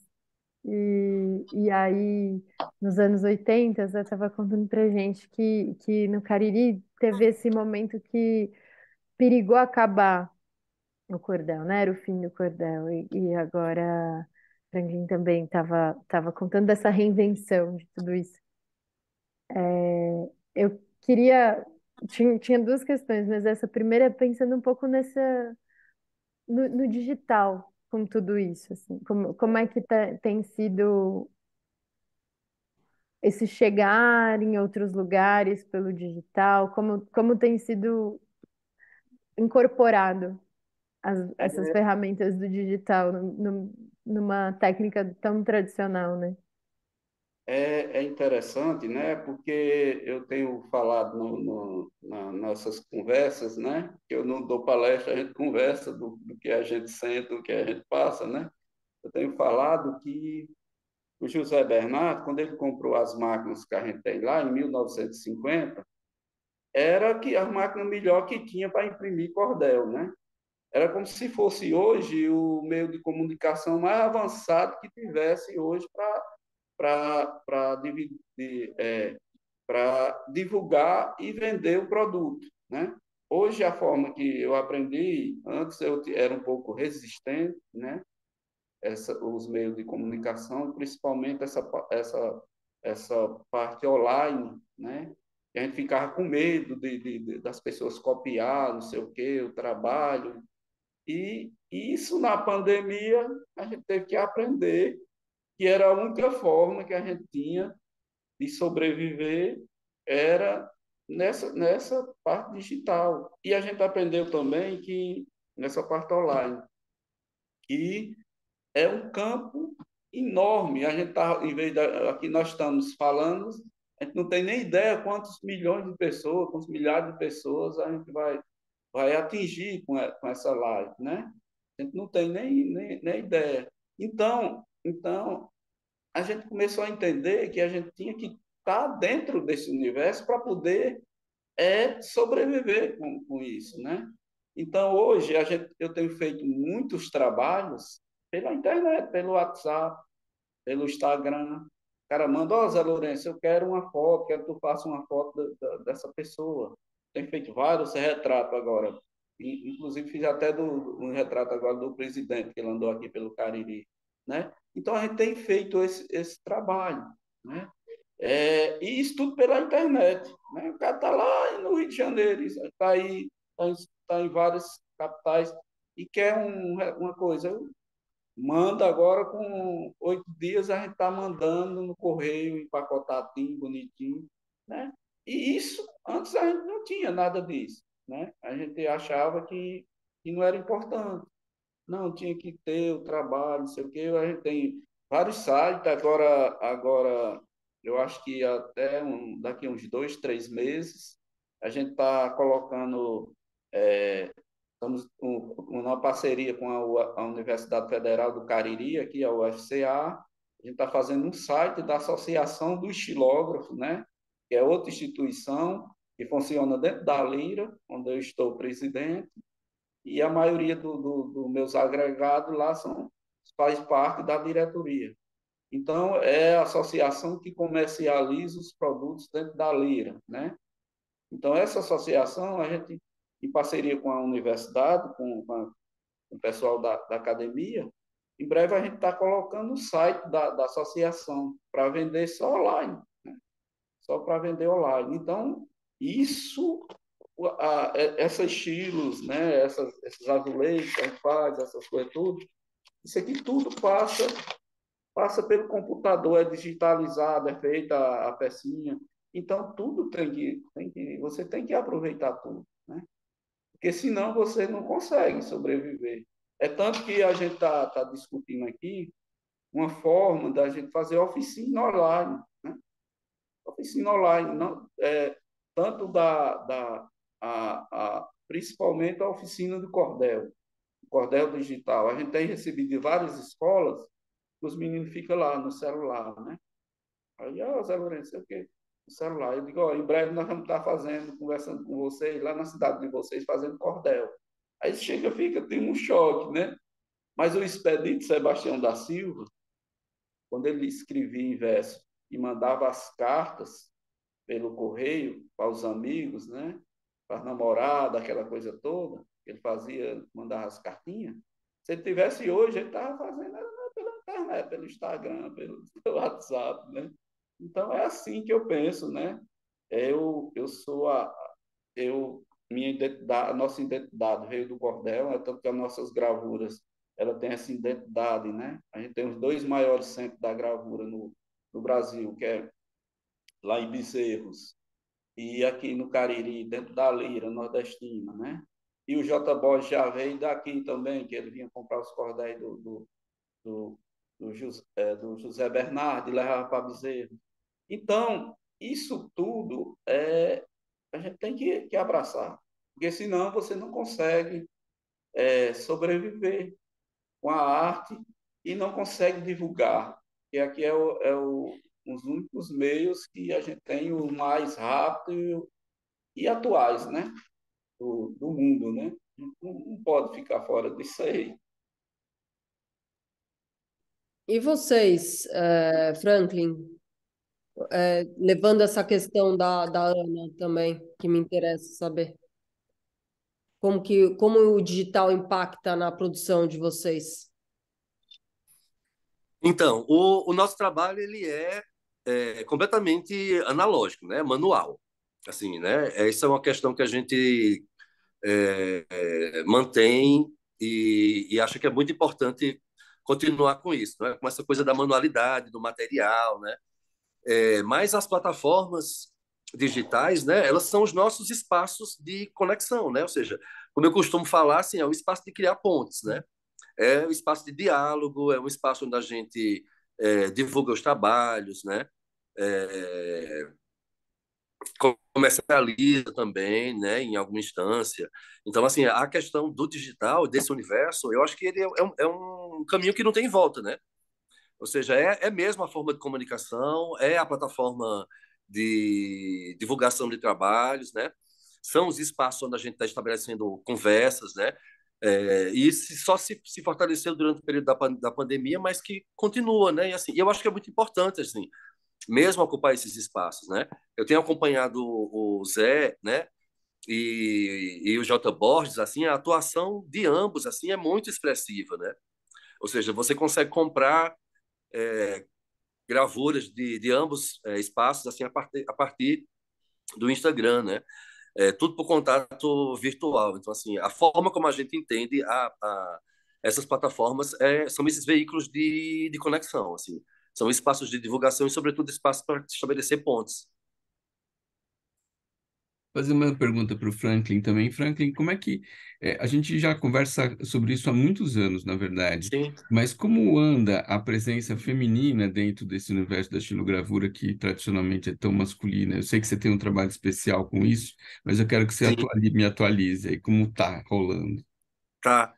e aí nos anos 80, Zé estava contando pra gente que no Cariri teve esse momento que perigou acabar o cordel, né? Era o fim do cordel. E agora Franklin também estava contando dessa reinvenção de tudo isso. Eu queria. Tinha duas questões, mas essa primeira é pensando um pouco no digital com tudo isso, assim. Como é que tem sido esse chegar em outros lugares pelo digital? Como tem sido incorporado essas ferramentas do digital numa técnica tão tradicional, né? É interessante, né? Porque eu tenho falado nas nossas conversas, né? Que eu não dou palestra, a gente conversa do que a gente sente, do que a gente passa, né? Eu tenho falado que o José Bernardo, quando ele comprou as máquinas que a gente tem lá, em 1950, era que a máquina melhor que tinha para imprimir cordel, né? Era como se fosse hoje o meio de comunicação mais avançado que tivesse hoje para divulgar e vender o produto, né? Hoje, a forma que eu aprendi, antes eu era um pouco resistente, né? Os meios de comunicação, principalmente essa parte online, né? E a gente ficava com medo das pessoas copiar, não sei o quê, o trabalho. E isso, na pandemia, a gente teve que aprender que era a única forma que a gente tinha de sobreviver era nessa parte digital. E a gente aprendeu também que, nessa parte online, que é um campo enorme. A gente tá, em vez da, aqui nós estamos falando, a gente não tem nem ideia quantos milhões de pessoas, quantos milhares de pessoas a gente vai atingir com essa live, né? A gente não tem nem ideia. Então, a gente começou a entender que a gente tinha que estar dentro desse universo para poder sobreviver com isso, né? Então, hoje, eu tenho feito muitos trabalhos pela internet, pelo WhatsApp, pelo Instagram. O cara manda, ó, Zé Lourenço, eu quero uma foto, quero que tu faça uma foto dessa pessoa. Tenho feito vários retratos agora. Inclusive, fiz até um retrato agora do presidente, que ele andou aqui pelo Cariri, né? Então, a gente tem feito esse trabalho, né? E isso tudo pela internet, né? O cara está lá no Rio de Janeiro, está aí, tá em várias capitais e quer uma coisa. Manda agora, com 8 dias, a gente está mandando no correio, empacotadinho, bonitinho, né? E isso, antes a gente não tinha nada disso, né? A gente achava que não era importante. Não, tinha que ter o trabalho, não sei o quê. A gente tem vários sites, agora eu acho que até daqui uns 2, 3 meses, a gente está colocando, estamos com uma parceria com a Universidade Federal do Cariri, aqui, a UFCA. A gente está fazendo um site da Associação dos Xilógrafos, né? Que é outra instituição que funciona dentro da Lira, onde eu estou presidente, e a maioria dos meus agregados lá faz parte da diretoria. Então, é a associação que comercializa os produtos dentro da Lira, né? Então, essa associação, a gente, em parceria com a universidade, com o pessoal da academia, em breve a gente está colocando o site da associação para vender só online, né? Só para vender online. Então, isso, esses estilos, né? Esses azulejos que a gente faz, essas coisas tudo, isso aqui tudo passa pelo computador, é digitalizado, é feita a pecinha. Então, tudo você tem que aproveitar tudo, né? Porque senão você não consegue sobreviver. É tanto que a gente tá discutindo aqui uma forma da gente fazer oficina online, né? Oficina online, não, tanto principalmente a oficina do cordel digital. A gente tem recebido de várias escolas, os meninos ficam lá no celular, né? Aí, Zé Lourenço, sei o quê? No celular. Eu digo, ó, em breve nós vamos estar conversando com vocês, lá na cidade de vocês, fazendo cordel. Aí tem um choque, né? Mas o Expedito Sebastião da Silva, quando ele escrevia em verso e mandava as cartas pelo correio para os amigos, né? Para as namoradas, aquela coisa toda, ele mandava as cartinhas. Se ele tivesse hoje, ele estava fazendo pela internet, pelo Instagram, pelo WhatsApp, né? Então é assim que eu penso, né? Eu sou minha identidade, a nossa identidade veio do cordel, tanto que as nossas gravuras, ela tem essa identidade, né? A gente tem os dois maiores centros da gravura no Brasil, que é lá em Bezerros e aqui no Cariri, dentro da Lira nordestina, né? E o J. Borges já veio daqui também, que ele vinha comprar os cordéis do, do José Bernardo e levava para Bezerros. Então, isso tudo a gente tem que abraçar, porque senão você não consegue sobreviver com a arte e não consegue divulgar. E aqui os únicos meios que a gente tem, o mais rápido e atuais, né? Do mundo, né? Não pode ficar fora disso aí. E vocês, Franklin, levando essa questão da Ana também, que me interessa saber. Como o digital impacta na produção de vocês? Então, o nosso trabalho ele é completamente analógico, né? Manual. Assim, né? Essa é uma questão que a gente mantém e acha que é muito importante continuar com isso, né? Com essa coisa da manualidade, do material, né? Mas as plataformas digitais, né? Elas são os nossos espaços de conexão, né? Ou seja, como eu costumo falar, assim, é o espaço de criar pontes, né? É um espaço de diálogo, é um espaço onde a gente divulga os trabalhos, né? É, comercializa também, né? Em alguma instância. Então, assim, a questão do digital, desse universo, eu acho que ele é um caminho que não tem volta, né? Ou seja, é mesmo a forma de comunicação, é a plataforma de divulgação de trabalhos, né? São os espaços onde a gente está estabelecendo conversas, né? E isso só se fortaleceu durante o período da pandemia, mas que continua, né? E assim, eu acho que é muito importante, assim, mesmo ocupar esses espaços, né? Eu tenho acompanhado o Zé, né? E o J. Borges, assim, a atuação de ambos, assim, é muito expressiva, né? Ou seja, você consegue comprar gravuras de ambos espaços, assim, a partir do Instagram, né? Tudo por contato virtual. Então, assim, a forma como a gente entende essas plataformas são esses veículos de conexão, assim. São espaços de divulgação e, sobretudo, espaços para estabelecer pontes. Fazer uma pergunta para o Franklin também. Franklin, como é que a gente já conversa sobre isso há muitos anos, na verdade, Sim, mas como anda a presença feminina dentro desse universo da xilogravura que tradicionalmente é tão masculina? Eu sei que você tem um trabalho especial com isso, mas eu quero que você sim, me atualize aí como está rolando. tá.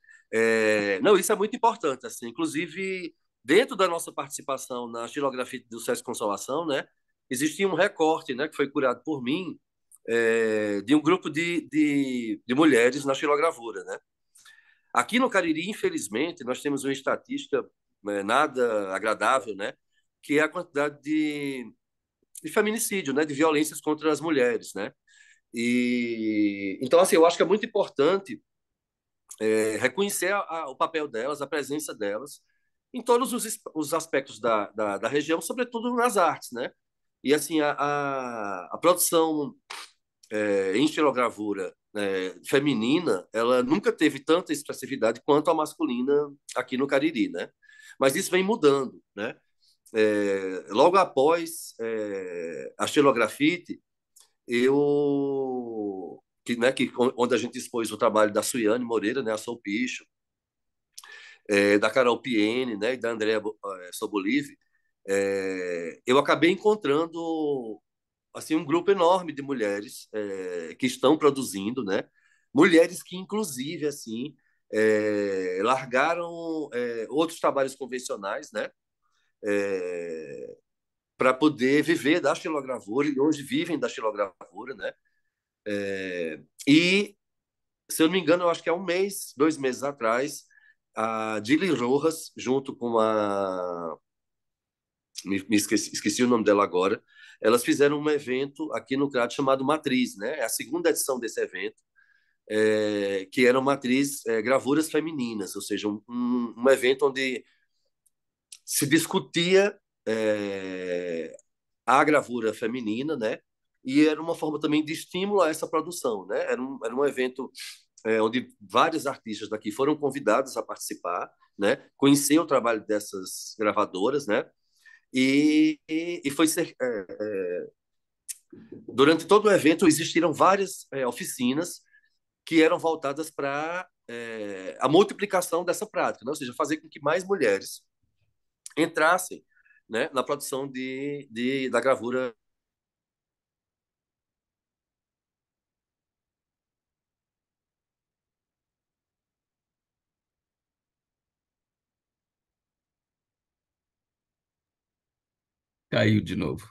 Não, isso é muito importante, assim. Inclusive, dentro da nossa participação na xilografia do SESC Consolação, né, existia um recorte, né, que foi curado por mim, de um grupo de mulheres na xilogravura, né? Aqui no Cariri, infelizmente, nós temos uma estatística nada agradável, né? Que é a quantidade de feminicídio, né? De violências contra as mulheres, né? E então, assim, eu acho que é muito importante reconhecer o papel delas, a presença delas em todos os aspectos da região, sobretudo nas artes, né? E assim, a produção em estilogravura feminina, ela nunca teve tanta expressividade quanto a masculina aqui no Cariri, né? Mas isso vem mudando, né? Logo após a estilografite, onde a gente expôs o trabalho da Suiane Moreira, né, a Sou Picho, da Carol Piene, né, e da Andrea Sobolive, eu acabei encontrando assim um grupo enorme de mulheres que estão produzindo, né? Mulheres que inclusive assim largaram outros trabalhos convencionais, né? Para poder viver da xilogravura e hoje vivem da xilogravura, né? E se eu não me engano, eu acho que há um mês, 2 meses atrás, a Dili Rojas, junto com esqueci o nome dela agora, elas fizeram um evento aqui no CRAT chamado Matriz, né? É a segunda edição desse evento, que era Matriz Gravuras Femininas, ou seja, um evento onde se discutia a gravura feminina, né? E era uma forma também de estímulo a essa produção, né? Era um evento onde vários artistas daqui foram convidados a participar, né? Conhecer o trabalho dessas gravadoras, né? E foi durante todo o evento existiram várias oficinas que eram voltadas para a multiplicação dessa prática, né? Ou seja, fazer com que mais mulheres entrassem, né, na produção da gravura. Caiu de novo.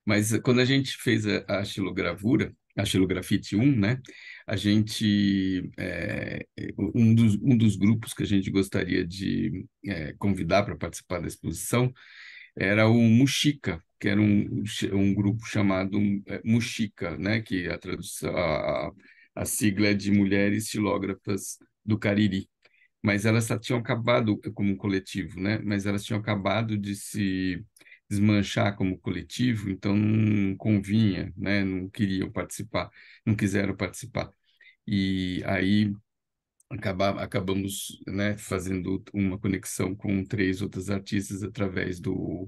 Mas quando a gente fez a xilogravura, a xilografite 1, né? A gente, um dos grupos que a gente gostaria de convidar para participar da exposição era o Muxica, que era um grupo chamado Muxica, né? Que a tradução, a sigla é de Mulheres Xilógrafas do Cariri. Mas elas só tinham acabado como um coletivo, né? Mas elas tinham acabado de se desmanchar como coletivo, então não convinha, né? Não queriam participar, não quiseram participar. E aí acabamos, né, fazendo uma conexão com 3 outros artistas através do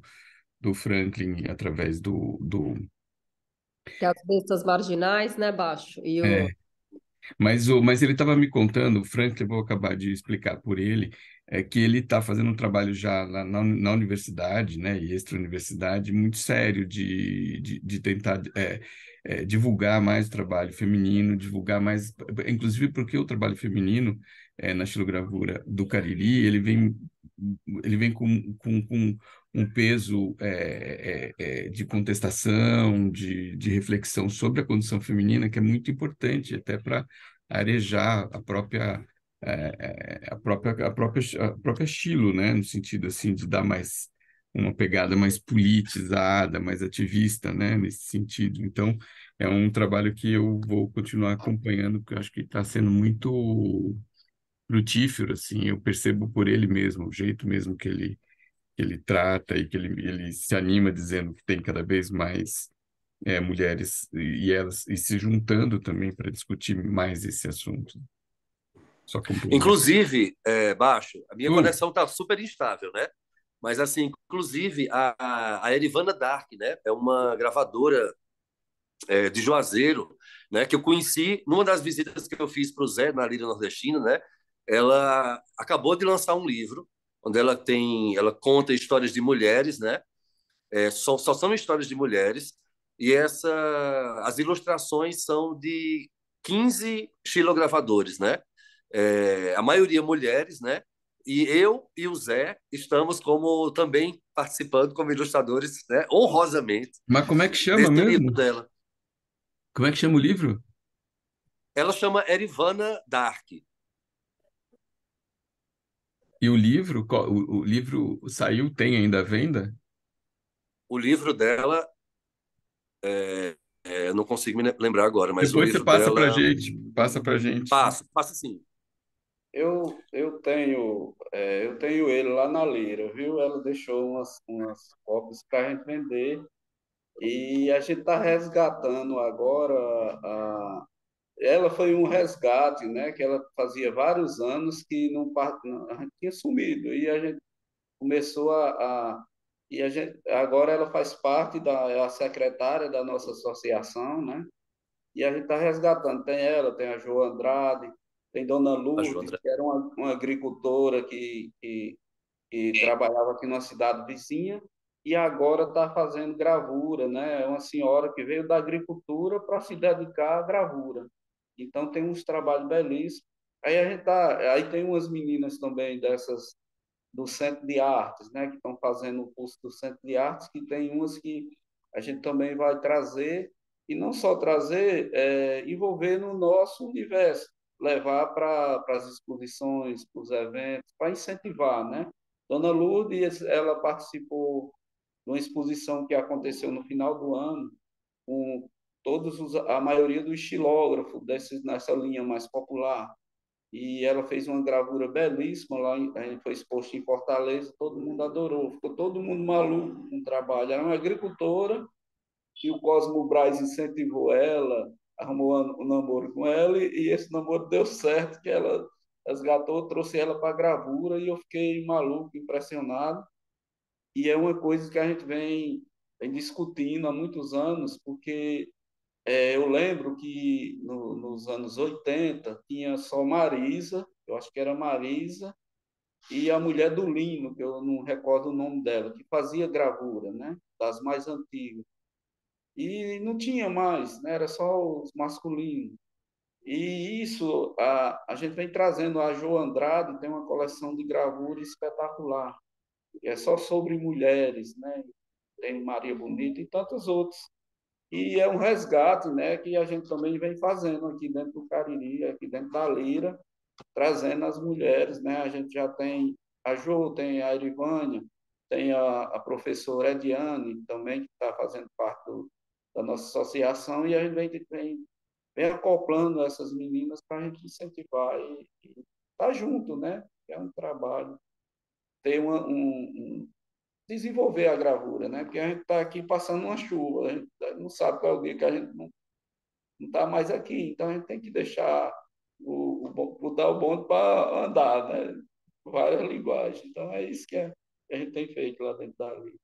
Franklin, através Que é as bestas marginais, né, Baixo? E é, o mas ele estava me contando, o Frank, eu vou acabar de explicar por ele, que ele está fazendo um trabalho já lá na universidade, né, e extra-universidade, muito sério de tentar divulgar mais o trabalho feminino, divulgar mais, inclusive porque o trabalho feminino na xilogravura do Cariri, ele vem ele vem com um peso de contestação, de reflexão sobre a condição feminina, que é muito importante até para arejar a própria estilo, né? No sentido assim de dar mais uma pegada mais politizada, mais ativista, né? Nesse sentido. Então, é um trabalho que eu vou continuar acompanhando, porque eu acho que está sendo muito frutífero, assim, eu percebo por ele mesmo, o jeito mesmo que ele trata e que ele se anima dizendo que tem cada vez mais mulheres e elas e se juntando também para discutir mais esse assunto. Só complemento. Inclusive, Baixo, a minha Tu, conexão está super instável, né? Mas, assim, inclusive, a Erivana Dark, né? É uma gravadora de Juazeiro, né? Que eu conheci numa das visitas que eu fiz para o Zé, na Lira Nordestina, né? Ela acabou de lançar um livro onde ela conta histórias de mulheres, né? Só são histórias de mulheres, e as ilustrações são de 15 xilogravadores, né? A maioria mulheres, né? E eu e o Zé estamos como também participando como ilustradores, né? Honrosamente, mas como é que chama desse livro mesmo? dela. Como é que chama o livro? Ela chama Erivana Dark. E o livro, o livro saiu, tem ainda à venda? O livro dela, eu não consigo me lembrar agora, mas o Depois você livro passa para dela, gente, passa para gente. passa sim. Eu tenho ele lá na Lira, viu? Ela deixou umas cópias para a gente vender e a gente está resgatando agora. Ela foi um resgate, né? Que ela fazia vários anos que a gente tinha sumido e a gente começou e a gente agora ela faz parte é a secretária da nossa associação, né? E a gente está resgatando. Tem ela, tem a Jo Andrade, tem Dona A João Lourdes, André. que era uma agricultora que trabalhava aqui na cidade vizinha e agora está fazendo gravura, né? É uma senhora que veio da agricultura para se dedicar à gravura. Então tem uns trabalhos belíssimos. Aí tem umas meninas também dessas do Centro de Artes, né, que estão fazendo o curso do Centro de Artes, que tem umas que a gente também vai trazer, e não só trazer, envolver no nosso universo, levar para as exposições, para os eventos, para incentivar, né? Dona Lourdes, ela participou de uma exposição que aconteceu no final do ano, com a maioria dos estilógrafos nessa linha mais popular, e ela fez uma gravura belíssima lá, foi exposto em Fortaleza, todo mundo adorou, ficou todo mundo maluco com o trabalho. Era uma agricultora que o Cosmo Braz incentivou ela, arrumou um namoro com ela e esse namoro deu certo, que ela resgatou, trouxe ela para a gravura e eu fiquei maluco, impressionado. E é uma coisa que a gente vem discutindo há muitos anos, porque eu lembro que nos anos 80 tinha só Marisa, eu acho que era Marisa, e a mulher do Lino, que eu não recordo o nome dela, que fazia gravura, né? Das mais antigas. E não tinha mais, né? Era só os masculinos. E isso a gente vem trazendo. A Jo Andrade tem uma coleção de gravura espetacular. É só sobre mulheres, né? Tem Maria Bonita e tantos outros. E é um resgate, né, que a gente também vem fazendo aqui dentro do Cariri, aqui dentro da Lira, trazendo as mulheres, né? A gente já tem a Jo, tem a Erivânia, tem a professora Ediane também, que está fazendo parte da nossa associação, e a gente vem acoplando essas meninas para a gente incentivar e estar tá junto, né? É um trabalho, ter desenvolver a gravura, né? Porque a gente está aqui passando uma chuva, a gente não sabe qual é o dia que a gente não está mais aqui, então a gente tem que deixar botar o bonde para andar, né? Várias linguagens. Então é isso que a gente tem feito lá dentro da Liga.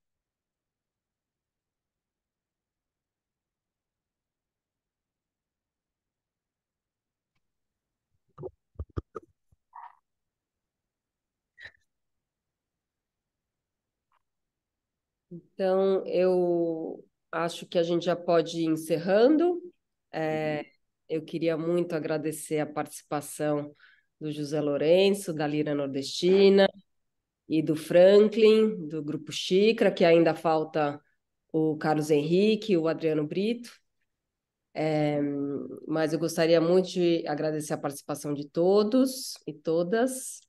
Então, eu acho que a gente já pode ir encerrando. É, eu queria muito agradecer a participação do José Lourenço, da Lira Nordestina, e do Franklin, do Grupo Xícara, que ainda falta o Carlos Henrique, o Adriano Brito. Mas eu gostaria muito de agradecer a participação de todos e todas.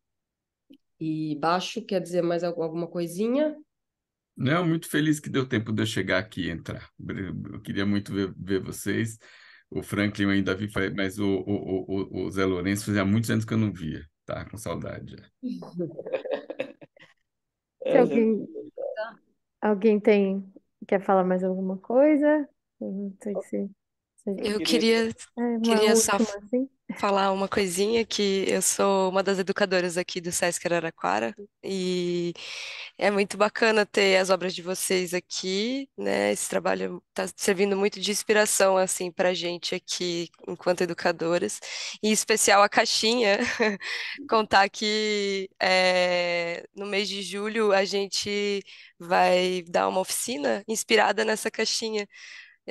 E Baixo, quer dizer mais alguma coisinha? Não, muito feliz que deu tempo de eu chegar aqui e entrar. Eu queria muito ver vocês. O Franklin eu ainda vi, mas o Zé Lourenço fazia muitos anos que eu não via. Tá com saudade já. Se A gente alguém quer falar mais alguma coisa? Eu não sei se Eu queria. uma queria só última, assim. falar uma coisinha que eu sou uma das educadoras aqui do Sesc Araraquara e é muito bacana ter as obras de vocês aqui, né? Esse trabalho está servindo muito de inspiração assim para a gente aqui enquanto educadoras, em especial a caixinha. Contar que no mês de julho a gente vai dar uma oficina inspirada nessa caixinha.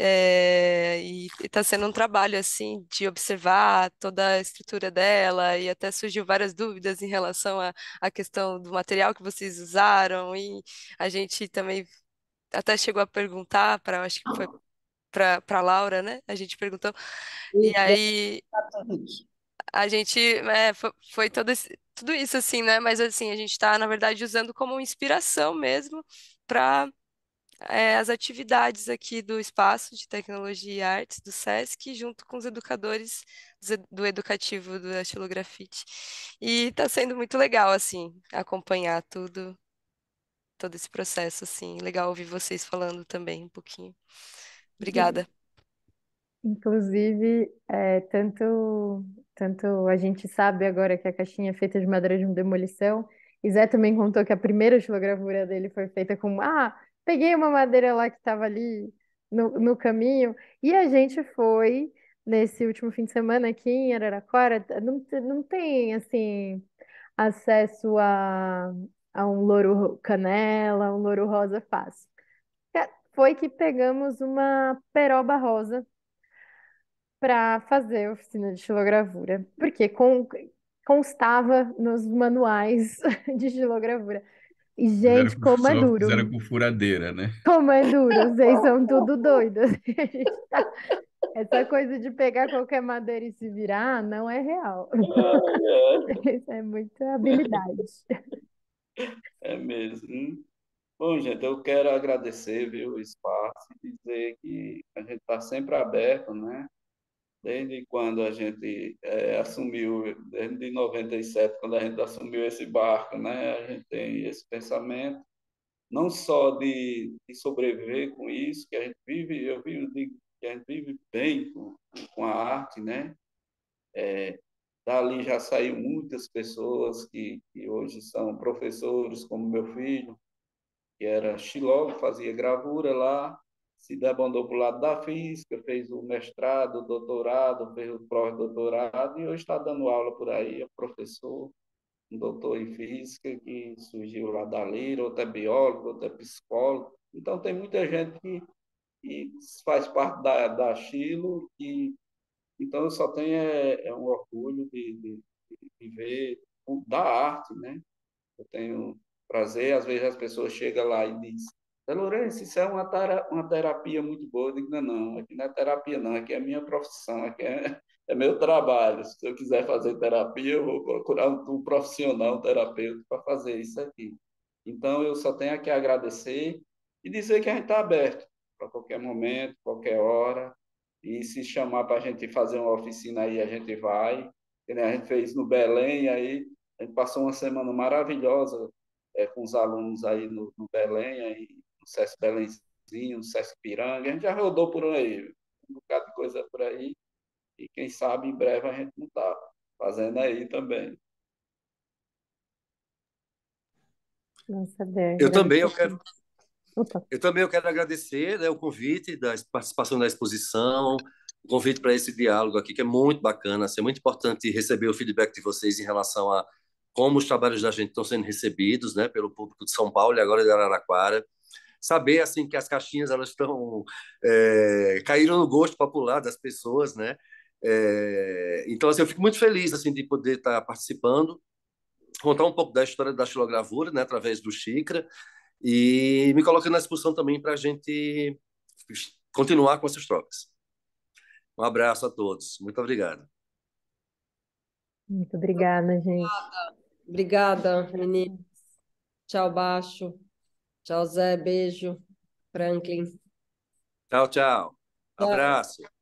E está sendo um trabalho assim de observar toda a estrutura dela e até surgiu várias dúvidas em relação à questão do material que vocês usaram e a gente também até chegou a perguntar para, acho que foi para Laura, né? A gente perguntou e aí a gente foi tudo isso assim, né? Mas assim a gente está na verdade usando como inspiração mesmo para as atividades aqui do Espaço de Tecnologia e Artes do SESC, junto com os educadores do Educativo do Estilografite. E está sendo muito legal, assim, acompanhar todo esse processo, assim. Legal ouvir vocês falando também um pouquinho. Obrigada. Inclusive, tanto a gente sabe agora que a caixinha é feita de madeira de demolição, e Zé também contou que a primeira estilogravura dele foi feita com, peguei uma madeira lá que estava ali no caminho, e a gente foi, nesse último fim de semana aqui em Araraquara, não tem, assim, acesso a um louro canela, um louro rosa fácil. Foi que pegamos uma peroba rosa para fazer a oficina de xilogravura, porque constava nos manuais de xilogravura. E, gente, como é Só duro! fizeram com furadeira, né? Como é duro! Vocês são tudo doidos. A gente essa coisa de pegar qualquer madeira e se virar não é real. Isso é muita habilidade. É mesmo. Bom, gente, eu quero agradecer, viu, o espaço e dizer que a gente está sempre aberto, né? Desde quando a gente assumiu, desde 97, quando a gente assumiu esse barco, né? A gente tem esse pensamento, não só de sobreviver com isso, que a gente vive, eu digo que a gente vive bem com a arte, né? Dali já saiu muitas pessoas que hoje são professores, como meu filho, que era xilógrafo, fazia gravura lá, se debandou para o lado da física, fez o mestrado, o doutorado, fez o pós-doutorado e hoje está dando aula por aí, é professor, um doutor em física que surgiu lá da Lira, outro é biólogo, outro é psicólogo. Então tem muita gente que faz parte da Chilo e então eu só tenho um orgulho de ver da arte, né? Eu tenho prazer, às vezes as pessoas chegam lá e dizem, Zé Lourenço, isso é uma terapia muito boa. Eu digo, não, não, aqui não é terapia não, aqui é minha profissão, aqui é meu trabalho. Se eu quiser fazer terapia, eu vou procurar um profissional, um terapeuta, para fazer isso aqui. Então, eu só tenho aqui a agradecer e dizer que a gente está aberto para qualquer momento, qualquer hora. E se chamar para a gente fazer uma oficina aí, a gente vai. Que nem a gente fez no Belém, aí a gente passou uma semana maravilhosa com os alunos aí no Belém, aí, no Sesc Belenzinho, no Sesc Piranga. A gente já rodou por aí, um bocado de coisa por aí. E quem sabe em breve a gente não está fazendo aí também. Nossa, Dé, Eu também, agradeço. Opa. eu também eu quero agradecer, né, o convite da participação da exposição, o convite para esse diálogo aqui, que é muito bacana. Assim, é muito importante receber o feedback de vocês em relação a como os trabalhos da gente estão sendo recebidos, né, pelo público de São Paulo e agora de Araraquara. Saber assim que as caixinhas elas estão caíram no gosto popular das pessoas, né? Então assim, eu fico muito feliz assim de poder estar participando contar um pouco da história da xilogravura, né, através do Xícara, e me colocando à disposição também para a gente continuar com essas trocas. Um abraço a todos. Muito obrigado. Muito obrigada, gente. Obrigada, menino. Tchau, Baixo. Tchau, Zé. Beijo. Franklin. Tchau, tchau. Tchau. Abraço.